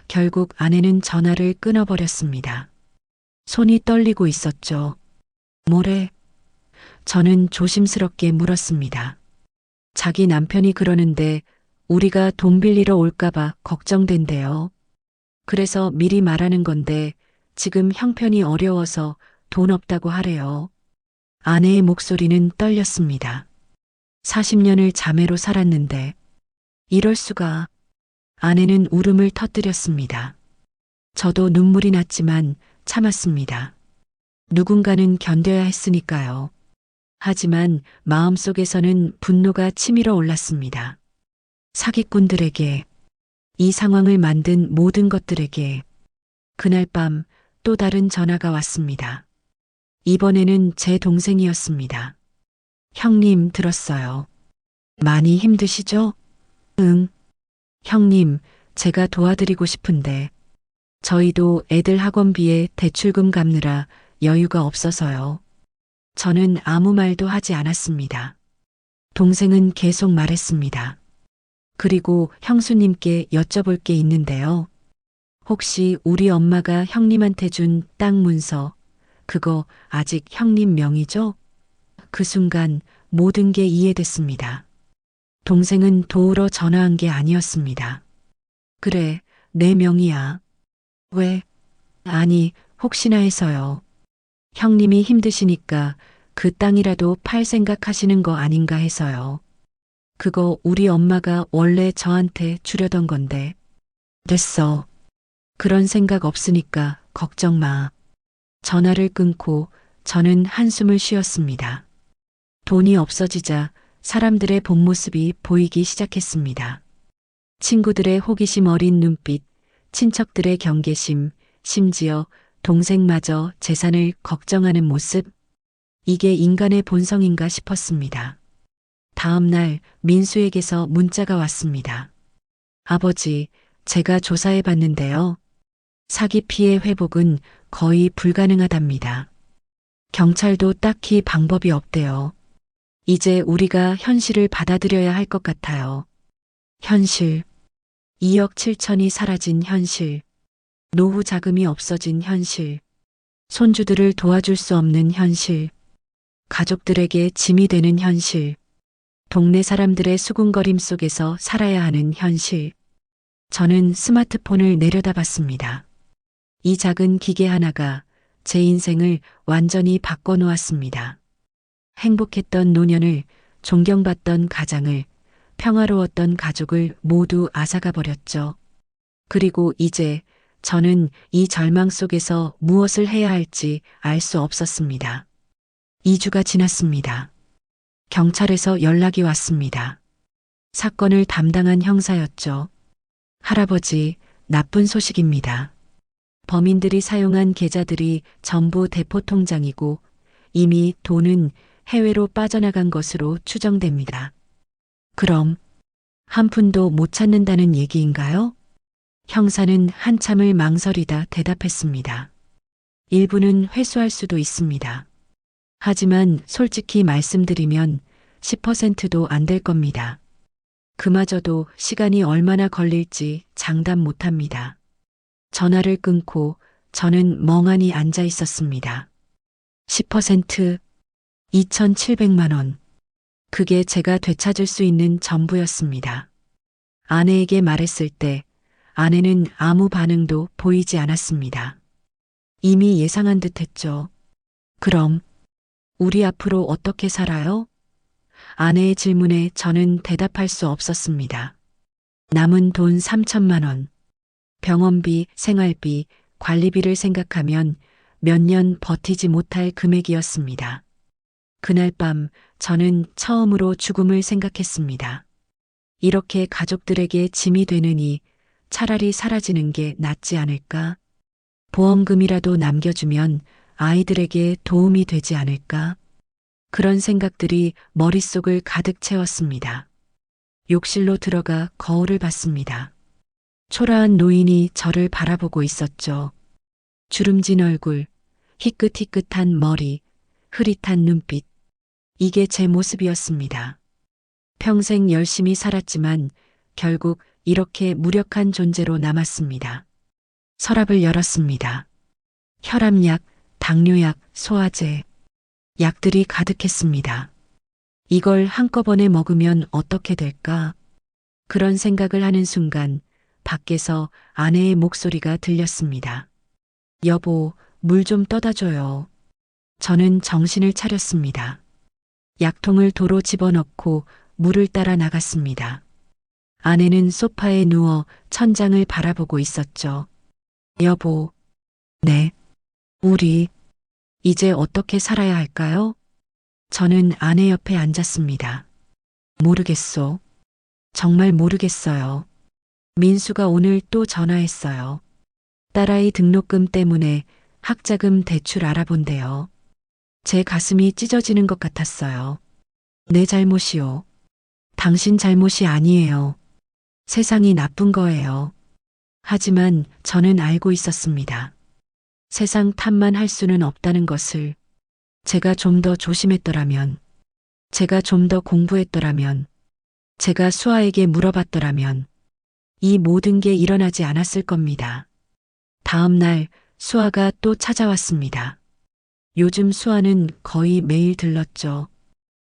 결국 아내는 전화를 끊어버렸습니다. 손이 떨리고 있었죠. 뭐래? 저는 조심스럽게 물었습니다. 자기 남편이 그러는데 우리가 돈 빌리러 올까봐 걱정된대요. 그래서 미리 말하는 건데 지금 형편이 어려워서 돈 없다고 하래요. 아내의 목소리는 떨렸습니다. 40년을 자매로 살았는데 이럴 수가. 아내는 울음을 터뜨렸습니다. 저도 눈물이 났지만 참았습니다. 누군가는 견뎌야 했으니까요. 하지만 마음속에서는 분노가 치밀어 올랐습니다. 사기꾼들에게, 이 상황을 만든 모든 것들에게. 그날 밤 또 다른 전화가 왔습니다. 이번에는 제 동생이었습니다. 형님, 들었어요. 많이 힘드시죠? 응. 형님, 제가 도와드리고 싶은데 저희도 애들 학원비에 대출금 갚느라 여유가 없어서요. 저는 아무 말도 하지 않았습니다. 동생은 계속 말했습니다. 그리고 형수님께 여쭤볼 게 있는데요. 혹시 우리 엄마가 형님한테 준 땅 문서, 그거 아직 형님 명의죠? 그 순간 모든 게 이해됐습니다. 동생은 도우러 전화한 게 아니었습니다. 그래, 내 명의야. 왜? 아니, 혹시나 해서요. 형님이 힘드시니까 그 땅이라도 팔 생각하시는 거 아닌가 해서요. 그거 우리 엄마가 원래 저한테 주려던 건데. 됐어. 그런 생각 없으니까 걱정 마. 전화를 끊고 저는 한숨을 쉬었습니다. 돈이 없어지자 사람들의 본 모습이 보이기 시작했습니다. 친구들의 호기심 어린 눈빛, 친척들의 경계심, 심지어 동생마저 재산을 걱정하는 모습. 이게 인간의 본성인가 싶었습니다. 다음 날 민수에게서 문자가 왔습니다. 아버지, 제가 조사해 봤는데요. 사기 피해 회복은 거의 불가능하답니다. 경찰도 딱히 방법이 없대요. 이제 우리가 현실을 받아들여야 할 것 같아요. 현실. 2억 7천이 사라진 현실. 노후 자금이 없어진 현실. 손주들을 도와줄 수 없는 현실. 가족들에게 짐이 되는 현실. 동네 사람들의 수군거림 속에서 살아야 하는 현실. 저는 스마트폰을 내려다봤습니다. 이 작은 기계 하나가 제 인생을 완전히 바꿔놓았습니다. 행복했던 노년을, 존경받던 가장을, 평화로웠던 가족을 모두 앗아가 버렸죠. 그리고 이제 저는 이 절망 속에서 무엇을 해야 할지 알 수 없었습니다. 2주가 지났습니다. 경찰에서 연락이 왔습니다. 사건을 담당한 형사였죠. 할아버지, 나쁜 소식입니다. 범인들이 사용한 계좌들이 전부 대포 통장이고 이미 돈은 해외로 빠져나간 것으로 추정됩니다. 그럼 한 푼도 못 찾는다는 얘기인가요? 형사는 한참을 망설이다 대답했습니다. 일부는 회수할 수도 있습니다. 하지만 솔직히 말씀드리면 10%도 안 될 겁니다. 그마저도 시간이 얼마나 걸릴지 장담 못합니다. 전화를 끊고 저는 멍하니 앉아 있었습니다. 10%, 2,700만 원. 그게 제가 되찾을 수 있는 전부였습니다. 아내에게 말했을 때 아내는 아무 반응도 보이지 않았습니다. 이미 예상한 듯 했죠. 그럼 우리 앞으로 어떻게 살아요? 아내의 질문에 저는 대답할 수 없었습니다. 남은 돈 3천만 원. 병원비, 생활비, 관리비를 생각하면 몇 년 버티지 못할 금액이었습니다. 그날 밤 저는 처음으로 죽음을 생각했습니다. 이렇게 가족들에게 짐이 되느니 차라리 사라지는 게 낫지 않을까? 보험금이라도 남겨주면 아이들에게 도움이 되지 않을까? 그런 생각들이 머릿속을 가득 채웠습니다. 욕실로 들어가 거울을 봤습니다. 초라한 노인이 저를 바라보고 있었죠. 주름진 얼굴, 희끗희끗한 머리, 흐릿한 눈빛. 이게 제 모습이었습니다. 평생 열심히 살았지만 결국 이렇게 무력한 존재로 남았습니다. 서랍을 열었습니다. 혈압약, 당뇨약, 소화제, 약들이 가득했습니다. 이걸 한꺼번에 먹으면 어떻게 될까? 그런 생각을 하는 순간 밖에서 아내의 목소리가 들렸습니다. 여보, 물 좀 떠다 줘요. 저는 정신을 차렸습니다. 약통을 도로 집어넣고 물을 따라 나갔습니다. 아내는 소파에 누워 천장을 바라보고 있었죠. 여보, 네, 우리 이제 어떻게 살아야 할까요? 저는 아내 옆에 앉았습니다. 모르겠소. 정말 모르겠어요. 민수가 오늘 또 전화했어요. 딸아이 등록금 때문에 학자금 대출 알아본대요. 제 가슴이 찢어지는 것 같았어요. 내 잘못이요. 당신 잘못이 아니에요. 세상이 나쁜 거예요. 하지만 저는 알고 있었습니다. 세상 탓만 할 수는 없다는 것을. 제가 좀 더 조심했더라면, 제가 좀 더 공부했더라면, 제가 수아에게 물어봤더라면 이 모든 게 일어나지 않았을 겁니다. 다음 날 수아가 또 찾아왔습니다. 요즘 수아는 거의 매일 들렀죠.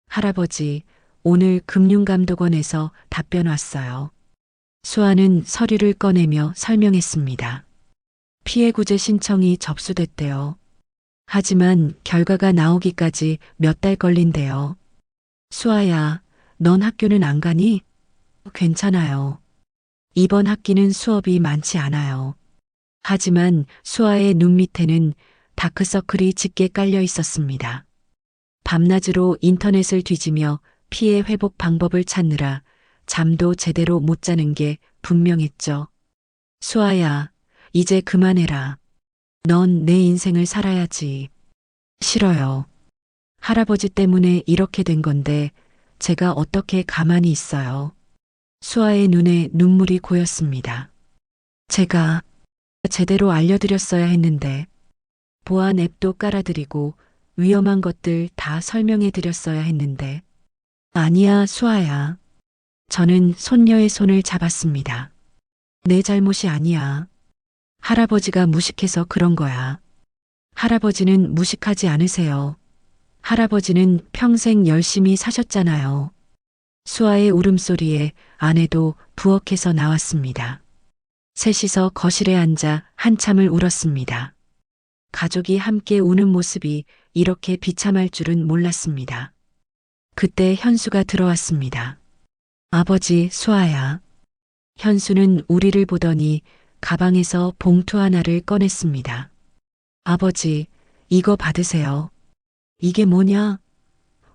할아버지, 오늘 금융감독원에서 답변 왔어요. 수아는 서류를 꺼내며 설명했습니다. 피해구제 신청이 접수됐대요. 하지만 결과가 나오기까지 몇 달 걸린대요. 수아야, 넌 학교는 안 가니? 괜찮아요. 이번 학기는 수업이 많지 않아요. 하지만 수아의 눈 밑에는 다크서클이 짙게 깔려 있었습니다. 밤낮으로 인터넷을 뒤지며 피해 회복 방법을 찾느라 잠도 제대로 못 자는 게 분명했죠. 수아야, 이제 그만해라. 넌 내 인생을 살아야지. 싫어요. 할아버지 때문에 이렇게 된 건데 제가 어떻게 가만히 있어요. 수아의 눈에 눈물이 고였습니다. 제가 제대로 알려드렸어야 했는데 보안 앱도 깔아드리고 위험한 것들 다 설명해드렸어야 했는데 아니야, 수아야. 저는 손녀의 손을 잡았습니다. 내 잘못이 아니야. 할아버지가 무식해서 그런 거야. 할아버지는 무식하지 않으세요. 할아버지는 평생 열심히 사셨잖아요. 수아의 울음소리에 아내도 부엌에서 나왔습니다. 셋이서 거실에 앉아 한참을 울었습니다. 가족이 함께 우는 모습이 이렇게 비참할 줄은 몰랐습니다. 그때 현수가 들어왔습니다. 아버지, 수아야. 현수는 우리를 보더니 가방에서 봉투 하나를 꺼냈습니다. 아버지, 이거 받으세요. 이게 뭐냐?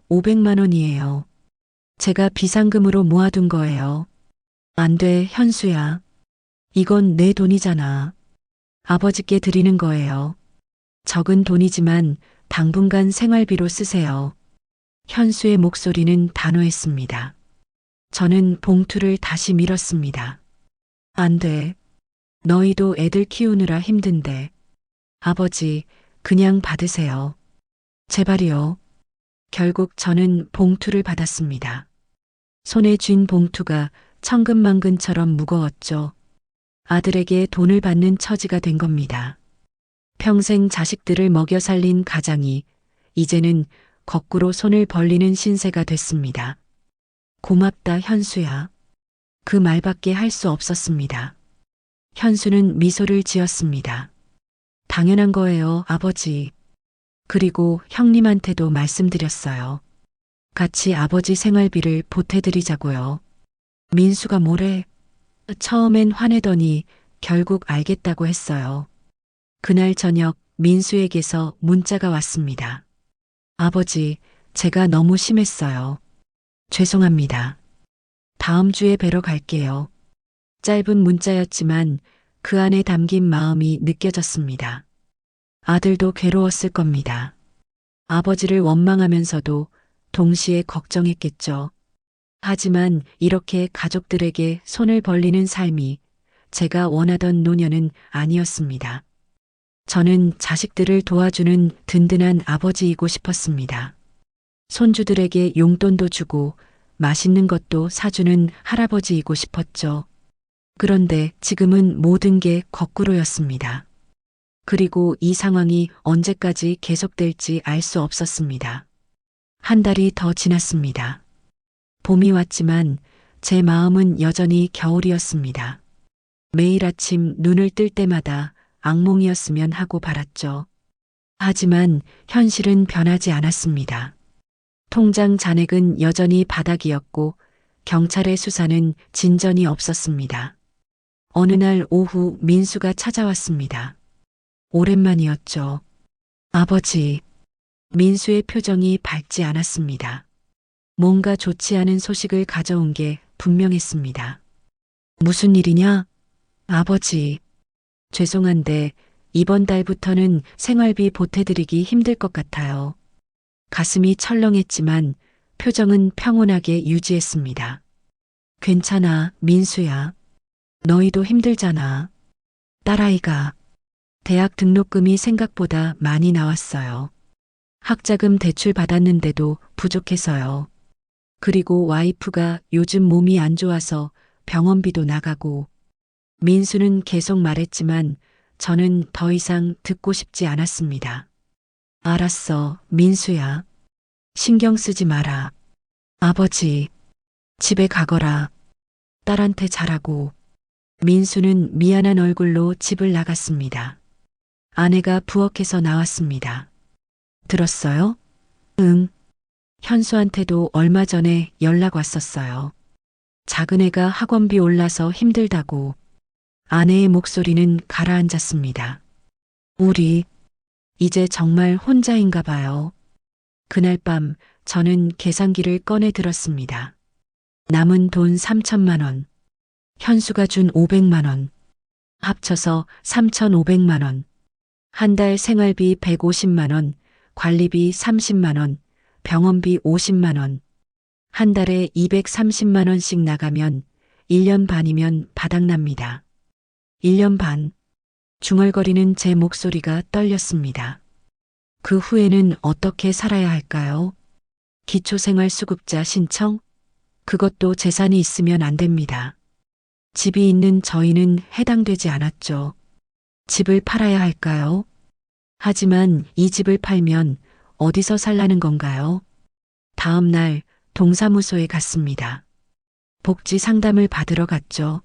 500만 원이에요. 제가 비상금으로 모아둔 거예요. 안 돼, 현수야. 이건 내 돈이잖아. 아버지께 드리는 거예요. 적은 돈이지만 당분간 생활비로 쓰세요. 현수의 목소리는 단호했습니다. 저는 봉투를 다시 밀었습니다. 안 돼. 너희도 애들 키우느라 힘든데. 아버지, 그냥 받으세요. 제발이요. 결국 저는 봉투를 받았습니다. 손에 쥔 봉투가 천근만근처럼 무거웠죠. 아들에게 돈을 받는 처지가 된 겁니다. 평생 자식들을 먹여 살린 가장이 이제는 거꾸로 손을 벌리는 신세가 됐습니다. 고맙다, 현수야. 그 말밖에 할 수 없었습니다. 현수는 미소를 지었습니다. 당연한 거예요, 아버지. 그리고 형님한테도 말씀드렸어요. 같이 아버지 생활비를 보태드리자고요. 민수가 뭐래? 처음엔 화내더니 결국 알겠다고 했어요. 그날 저녁 민수에게서 문자가 왔습니다. 아버지, 제가 너무 심했어요. 죄송합니다. 다음 주에 뵈러 갈게요. 짧은 문자였지만 그 안에 담긴 마음이 느껴졌습니다. 아들도 괴로웠을 겁니다. 아버지를 원망하면서도 동시에 걱정했겠죠. 하지만 이렇게 가족들에게 손을 벌리는 삶이 제가 원하던 노년은 아니었습니다. 저는 자식들을 도와주는 든든한 아버지이고 싶었습니다. 손주들에게 용돈도 주고 맛있는 것도 사주는 할아버지이고 싶었죠. 그런데 지금은 모든 게 거꾸로였습니다. 그리고 이 상황이 언제까지 계속될지 알 수 없었습니다. 한 달이 더 지났습니다. 봄이 왔지만 제 마음은 여전히 겨울이었습니다. 매일 아침 눈을 뜰 때마다 악몽이었으면 하고 바랐죠. 하지만 현실은 변하지 않았습니다. 통장 잔액은 여전히 바닥이었고 경찰의 수사는 진전이 없었습니다. 어느 날 오후 민수가 찾아왔습니다. 오랜만이었죠. 아버지, 민수의 표정이 밝지 않았습니다. 뭔가 좋지 않은 소식을 가져온 게 분명했습니다. 무슨 일이냐? 아버지, 죄송한데 이번 달부터는 생활비 보태드리기 힘들 것 같아요. 가슴이 철렁했지만 표정은 평온하게 유지했습니다. 괜찮아, 민수야. 너희도 힘들잖아. 딸아이가 대학 등록금이 생각보다 많이 나왔어요. 학자금 대출 받았는데도 부족해서요. 그리고 와이프가 요즘 몸이 안 좋아서 병원비도 나가고. 민수는 계속 말했지만 저는 더 이상 듣고 싶지 않았습니다. 알았어, 민수야. 신경 쓰지 마라. 아버지, 집에 가거라. 딸한테 잘하고. 민수는 미안한 얼굴로 집을 나갔습니다. 아내가 부엌에서 나왔습니다. 들었어요? 응. 현수한테도 얼마 전에 연락 왔었어요. 작은 애가 학원비 올라서 힘들다고. 아내의 목소리는 가라앉았습니다. 우리 이제 정말 혼자인가 봐요. 그날 밤 저는 계산기를 꺼내 들었습니다. 남은 돈 3천만 원. 현수가 준 500만 원. 합쳐서 3,500만 원. 한 달 생활비 150만 원, 관리비 30만 원, 병원비 50만 원. 한 달에 230만 원씩 나가면 1년 반이면 바닥납니다. 1년 반. 중얼거리는 제 목소리가 떨렸습니다. 그 후에는 어떻게 살아야 할까요? 기초생활수급자 신청? 그것도 재산이 있으면 안 됩니다. 집이 있는 저희는 해당되지 않았죠. 집을 팔아야 할까요? 하지만 이 집을 팔면 어디서 살라는 건가요? 다음 날 동사무소에 갔습니다. 복지 상담을 받으러 갔죠.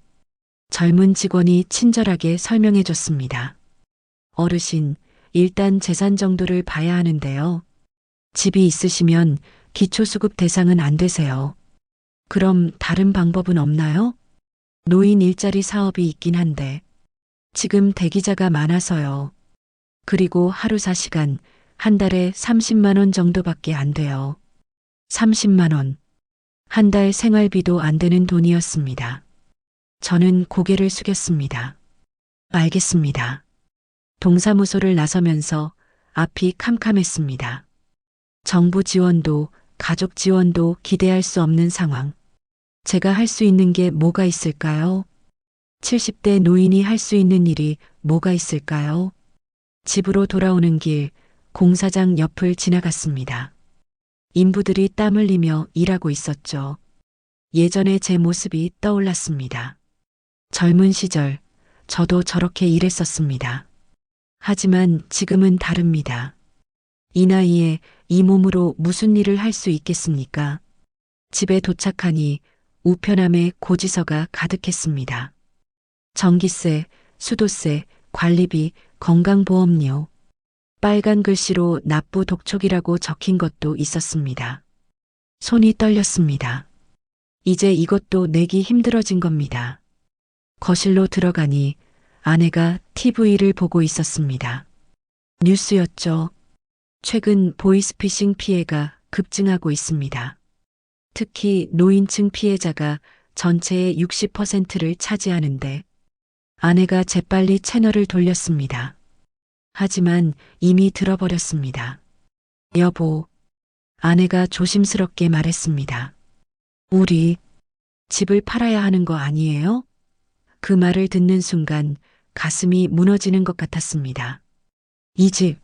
젊은 직원이 친절하게 설명해 줬습니다. 어르신, 일단 재산 정도를 봐야 하는데요. 집이 있으시면 기초수급 대상은 안 되세요. 그럼 다른 방법은 없나요? 노인 일자리 사업이 있긴 한데 지금 대기자가 많아서요. 그리고 하루 4시간, 한 달에 30만 원 정도밖에 안 돼요. 30만 원. 한 달 생활비도 안 되는 돈이었습니다. 저는 고개를 숙였습니다. 알겠습니다. 동사무소를 나서면서 앞이 캄캄했습니다. 정부 지원도 가족 지원도 기대할 수 없는 상황. 제가 할 수 있는 게 뭐가 있을까요? 70대 노인이 할 수 있는 일이 뭐가 있을까요? 집으로 돌아오는 길 공사장 옆을 지나갔습니다. 인부들이 땀 흘리며 일하고 있었죠. 예전의 제 모습이 떠올랐습니다. 젊은 시절 저도 저렇게 일했었습니다. 하지만 지금은 다릅니다. 이 나이에 이 몸으로 무슨 일을 할 수 있겠습니까? 집에 도착하니 우편함에 고지서가 가득했습니다. 전기세, 수도세, 관리비, 건강보험료. 빨간 글씨로 납부 독촉이라고 적힌 것도 있었습니다. 손이 떨렸습니다. 이제 이것도 내기 힘들어진 겁니다. 거실로 들어가니 아내가 TV를 보고 있었습니다. 뉴스였죠. 최근 보이스피싱 피해가 급증하고 있습니다. 특히 노인층 피해자가 전체의 60%를 차지하는데 아내가 재빨리 채널을 돌렸습니다. 하지만 이미 들어버렸습니다. 여보, 아내가 조심스럽게 말했습니다. 우리 집을 팔아야 하는 거 아니에요? 그 말을 듣는 순간 가슴이 무너지는 것 같았습니다. 이 집,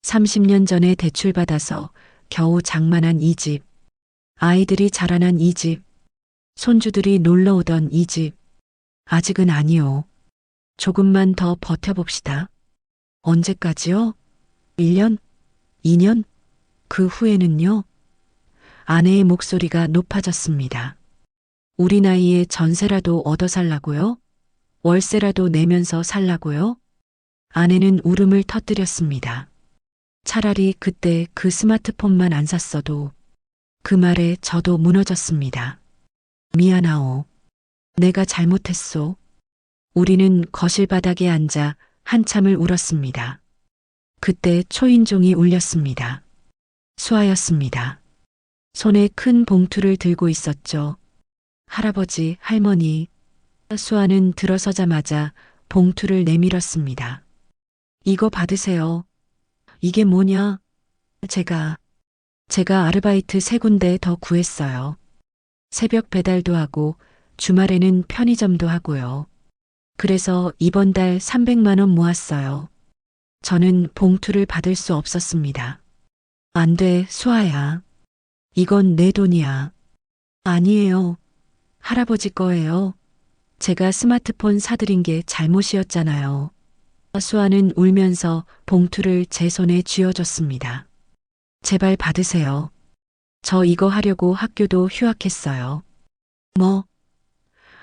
30년 전에 대출받아서 겨우 장만한 이 집, 아이들이 자라난 이 집, 손주들이 놀러 오던 이 집, 아직은 아니요. 조금만 더 버텨봅시다. 언제까지요? 1년? 2년? 그 후에는요? 아내의 목소리가 높아졌습니다. 우리 나이에 전세라도 얻어 살라고요? 월세라도 내면서 살라고요? 아내는 울음을 터뜨렸습니다. 차라리 그때 그 스마트폰만 안 샀어도. 그 말에 저도 무너졌습니다. 미안하오. 내가 잘못했소. 우리는 거실 바닥에 앉아 한참을 울었습니다. 그때 초인종이 울렸습니다. 수아였습니다. 손에 큰 봉투를 들고 있었죠. 할아버지, 할머니. 수아는 들어서자마자 봉투를 내밀었습니다. 이거 받으세요. 이게 뭐냐? 제가 아르바이트 3군데 더 구했어요. 새벽 배달도 하고 주말에는 편의점도 하고요. 그래서 이번 달 300만 원 모았어요. 저는 봉투를 받을 수 없었습니다. 안 돼, 수아야. 이건 내 돈이야. 아니에요. 할아버지 거예요. 제가 스마트폰 사드린 게 잘못이었잖아요. 수아는 울면서 봉투를 제 손에 쥐어줬습니다. 제발 받으세요. 저 이거 하려고 학교도 휴학했어요. 뭐?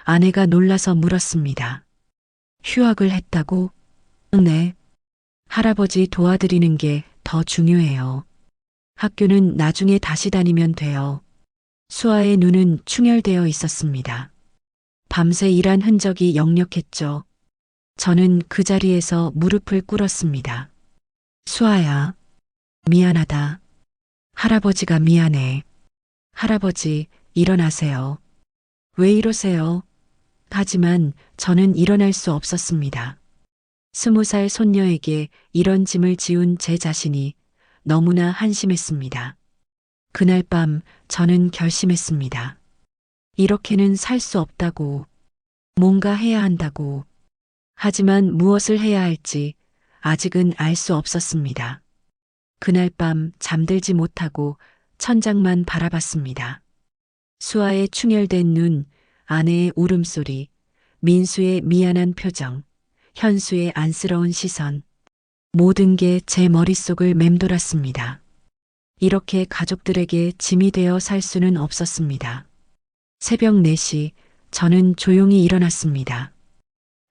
아내가 놀라서 물었습니다. 휴학을 했다고? 네. 할아버지 도와드리는 게 더 중요해요. 학교는 나중에 다시 다니면 돼요. 수아의 눈은 충혈되어 있었습니다. 밤새 일한 흔적이 역력했죠. 저는 그 자리에서 무릎을 꿇었습니다. 수아야, 미안하다. 할아버지가 미안해. 할아버지, 일어나세요. 왜 이러세요? 하지만 저는 일어날 수 없었습니다. 20살 손녀에게 이런 짐을 지운 제 자신이 너무나 한심했습니다. 그날 밤 저는 결심했습니다. 이렇게는 살 수 없다고, 뭔가 해야 한다고. 하지만 무엇을 해야 할지 아직은 알 수 없었습니다. 그날 밤 잠들지 못하고 천장만 바라봤습니다. 수아의 충혈된 눈, 아내의 울음소리, 민수의 미안한 표정, 현수의 안쓰러운 시선, 모든 게 제 머릿속을 맴돌았습니다. 이렇게 가족들에게 짐이 되어 살 수는 없었습니다. 새벽 4시 저는 조용히 일어났습니다.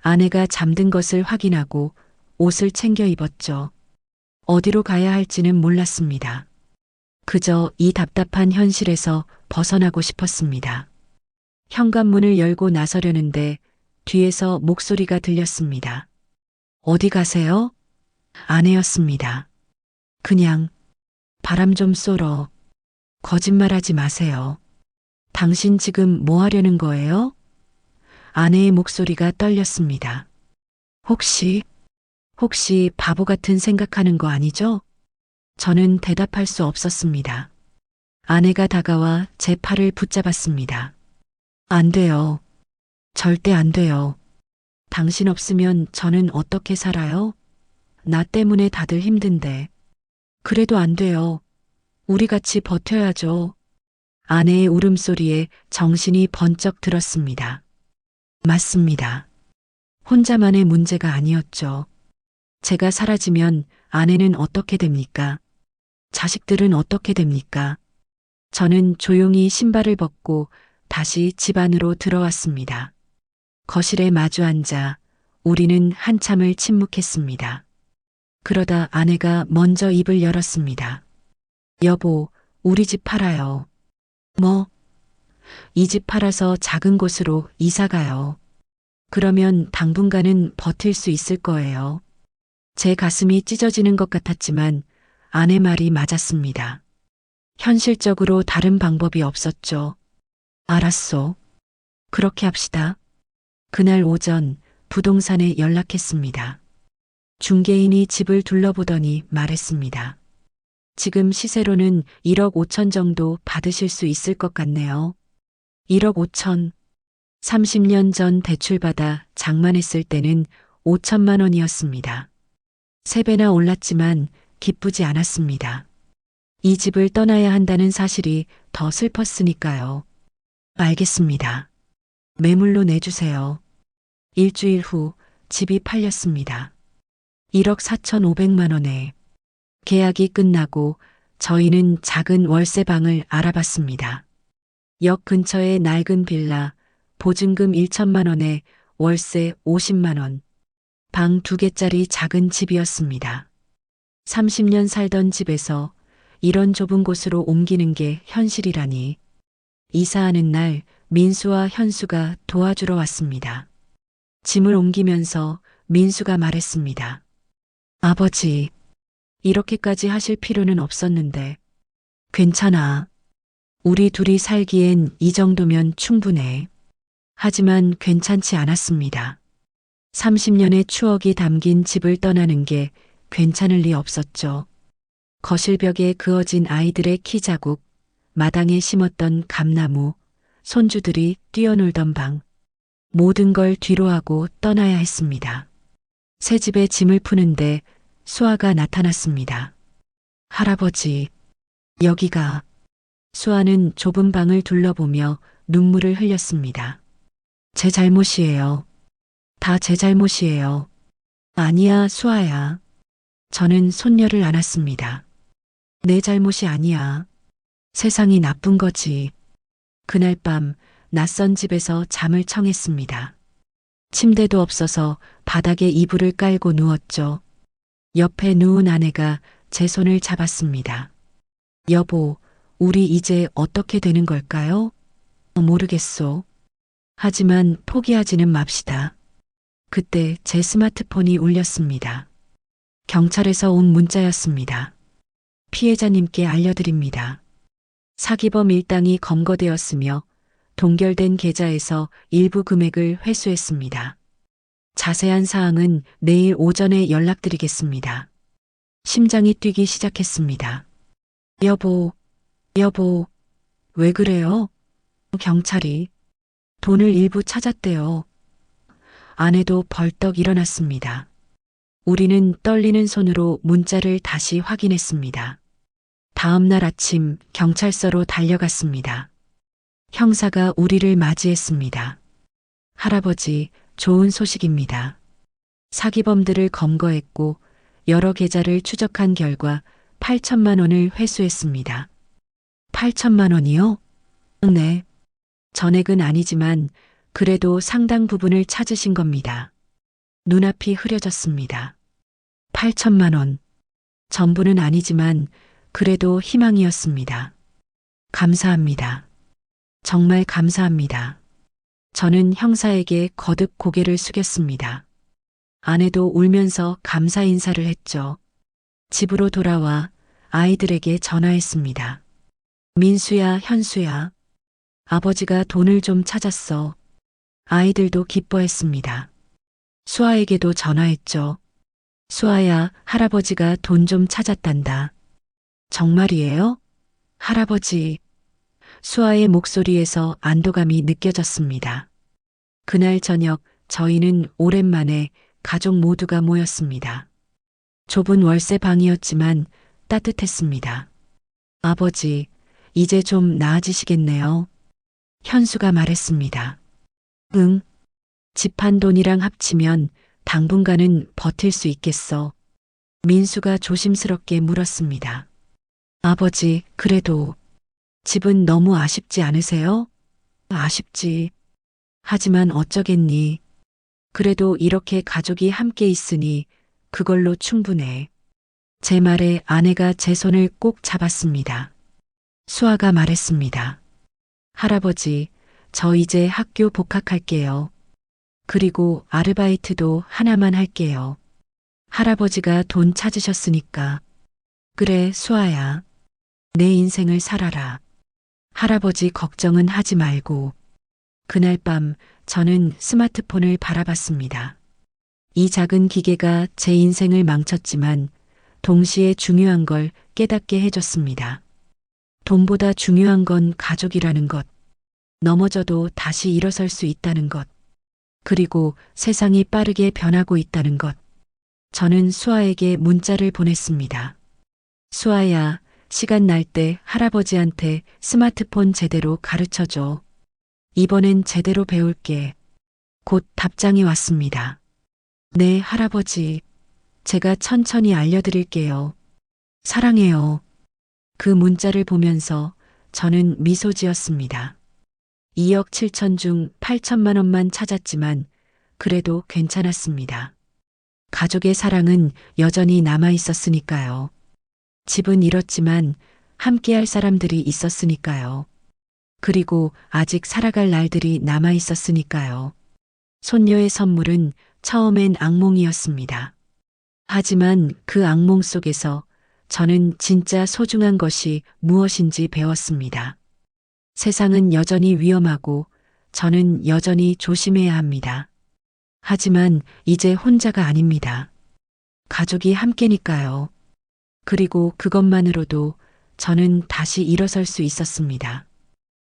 아내가 잠든 것을 확인하고 옷을 챙겨 입었죠. 어디로 가야 할지는 몰랐습니다. 그저 이 답답한 현실에서 벗어나고 싶었습니다. 현관문을 열고 나서려는데 뒤에서 목소리가 들렸습니다. 어디 가세요? 아내였습니다. 그냥 바람 좀 쏘러. 거짓말하지 마세요. 당신 지금 뭐 하려는 거예요? 아내의 목소리가 떨렸습니다. 혹시 바보 같은 생각하는 거 아니죠? 저는 대답할 수 없었습니다. 아내가 다가와 제 팔을 붙잡았습니다. 안 돼요. 절대 안 돼요. 당신 없으면 저는 어떻게 살아요? 나 때문에 다들 힘든데. 그래도 안 돼요. 우리 같이 버텨야죠. 아내의 울음소리에 정신이 번쩍 들었습니다. 맞습니다. 혼자만의 문제가 아니었죠. 제가 사라지면 아내는 어떻게 됩니까? 자식들은 어떻게 됩니까? 저는 조용히 신발을 벗고 다시 집 안으로 들어왔습니다. 거실에 마주 앉아 우리는 한참을 침묵했습니다. 그러다 아내가 먼저 입을 열었습니다. 여보, 우리 집 팔아요. 뭐? 이 집 팔아서 작은 곳으로 이사 가요. 그러면 당분간은 버틸 수 있을 거예요. 제 가슴이 찢어지는 것 같았지만 아내 말이 맞았습니다. 현실적으로 다른 방법이 없었죠. 알았어. 그렇게 합시다. 그날 오전 부동산에 연락했습니다. 중개인이 집을 둘러보더니 말했습니다. 지금 시세로는 1억 5천 정도 받으실 수 있을 것 같네요. 1억 5천. 30년 전 대출받아 장만했을 때는 5천만 원이었습니다. 3배나 올랐지만 기쁘지 않았습니다. 이 집을 떠나야 한다는 사실이 더 슬펐으니까요. 알겠습니다. 매물로 내주세요. 일주일 후 집이 팔렸습니다. 1억 4,500만 원에 계약이 끝나고 저희는 작은 월세방을 알아봤습니다. 역 근처의 낡은 빌라, 보증금 1천만 원에 월세 50만 원, 방 2개짜리 작은 집이었습니다. 30년 살던 집에서 이런 좁은 곳으로 옮기는 게 현실이라니. 이사하는 날 민수와 현수가 도와주러 왔습니다. 짐을 옮기면서 민수가 말했습니다. 아버지, 이렇게까지 하실 필요는 없었는데. 괜찮아. 우리 둘이 살기엔 이 정도면 충분해. 하지만 괜찮지 않았습니다. 30년의 추억이 담긴 집을 떠나는 게 괜찮을 리 없었죠. 거실벽에 그어진 아이들의 키 자국, 마당에 심었던 감나무, 손주들이 뛰어놀던 방, 모든 걸 뒤로하고 떠나야 했습니다. 새 집에 짐을 푸는데 수아가 나타났습니다. 할아버지, 여기가. 수아는 좁은 방을 둘러보며 눈물을 흘렸습니다. 제 잘못이에요. 다 제 잘못이에요. 아니야, 수아야. 저는 손녀를 안았습니다. 내 잘못이 아니야. 세상이 나쁜 거지. 그날 밤 낯선 집에서 잠을 청했습니다. 침대도 없어서 바닥에 이불을 깔고 누웠죠. 옆에 누운 아내가 제 손을 잡았습니다. 여보, 우리 이제 어떻게 되는 걸까요? 모르겠소. 하지만 포기하지는 맙시다. 그때 제 스마트폰이 울렸습니다. 경찰에서 온 문자였습니다. 피해자님께 알려드립니다. 사기범 일당이 검거되었으며 동결된 계좌에서 일부 금액을 회수했습니다. 자세한 사항은 내일 오전에 연락드리겠습니다. 심장이 뛰기 시작했습니다. 여보, 왜 그래요? 경찰이 돈을 일부 찾았대요. 아내도 벌떡 일어났습니다. 우리는 떨리는 손으로 문자를 다시 확인했습니다. 다음 날 아침 경찰서로 달려갔습니다. 형사가 우리를 맞이했습니다. 할아버지, 좋은 소식입니다. 사기범들을 검거했고 여러 계좌를 추적한 결과 8천만 원을 회수했습니다. 8천만 원이요? 네. 전액은 아니지만 그래도 상당 부분을 찾으신 겁니다. 눈앞이 흐려졌습니다. 8천만 원. 전부는 아니지만 그래도 희망이었습니다. 감사합니다. 정말 감사합니다. 저는 형사에게 거듭 고개를 숙였습니다. 아내도 울면서 감사 인사를 했죠. 집으로 돌아와 아이들에게 전화했습니다. 민수야, 현수야. 아버지가 돈을 좀 찾았어. 아이들도 기뻐했습니다. 수아에게도 전화했죠. 수아야, 할아버지가 돈 좀 찾았단다. 정말이에요? 할아버지. 수아의 목소리에서 안도감이 느껴졌습니다. 그날 저녁 저희는 오랜만에 가족 모두가 모였습니다. 좁은 월세 방이었지만 따뜻했습니다. 아버지, 이제 좀 나아지시겠네요. 현수가 말했습니다. 응. 집한 돈이랑 합치면 당분간은 버틸 수 있겠어. 민수가 조심스럽게 물었습니다. 아버지, 그래도 집은 너무 아쉽지 않으세요? 아쉽지. 하지만 어쩌겠니. 그래도 이렇게 가족이 함께 있으니 그걸로 충분해. 제 말에 아내가 제 손을 꼭 잡았습니다. 수아가 말했습니다. 할아버지, 저 이제 학교 복학할게요. 그리고 아르바이트도 하나만 할게요. 할아버지가 돈 찾으셨으니까. 그래, 수아야. 내 인생을 살아라. 할아버지 걱정은 하지 말고. 그날 밤 저는 스마트폰을 바라봤습니다. 이 작은 기계가 제 인생을 망쳤지만 동시에 중요한 걸 깨닫게 해줬습니다. 돈보다 중요한 건 가족이라는 것. 넘어져도 다시 일어설 수 있다는 것. 그리고 세상이 빠르게 변하고 있다는 것. 저는 수아에게 문자를 보냈습니다. 수아야, 시간 날 때 할아버지한테 스마트폰 제대로 가르쳐줘. 이번엔 제대로 배울게. 곧 답장이 왔습니다. 네, 할아버지. 제가 천천히 알려드릴게요. 사랑해요. 그 문자를 보면서 저는 미소 지었습니다. 2억 7천 중 8천만 원만 찾았지만 그래도 괜찮았습니다. 가족의 사랑은 여전히 남아 있었으니까요. 집은 잃었지만 함께할 사람들이 있었으니까요. 그리고 아직 살아갈 날들이 남아 있었으니까요. 손녀의 선물은 처음엔 악몽이었습니다. 하지만 그 악몽 속에서 저는 진짜 소중한 것이 무엇인지 배웠습니다. 세상은 여전히 위험하고 저는 여전히 조심해야 합니다. 하지만 이제 혼자가 아닙니다. 가족이 함께니까요. 그리고 그것만으로도 저는 다시 일어설 수 있었습니다.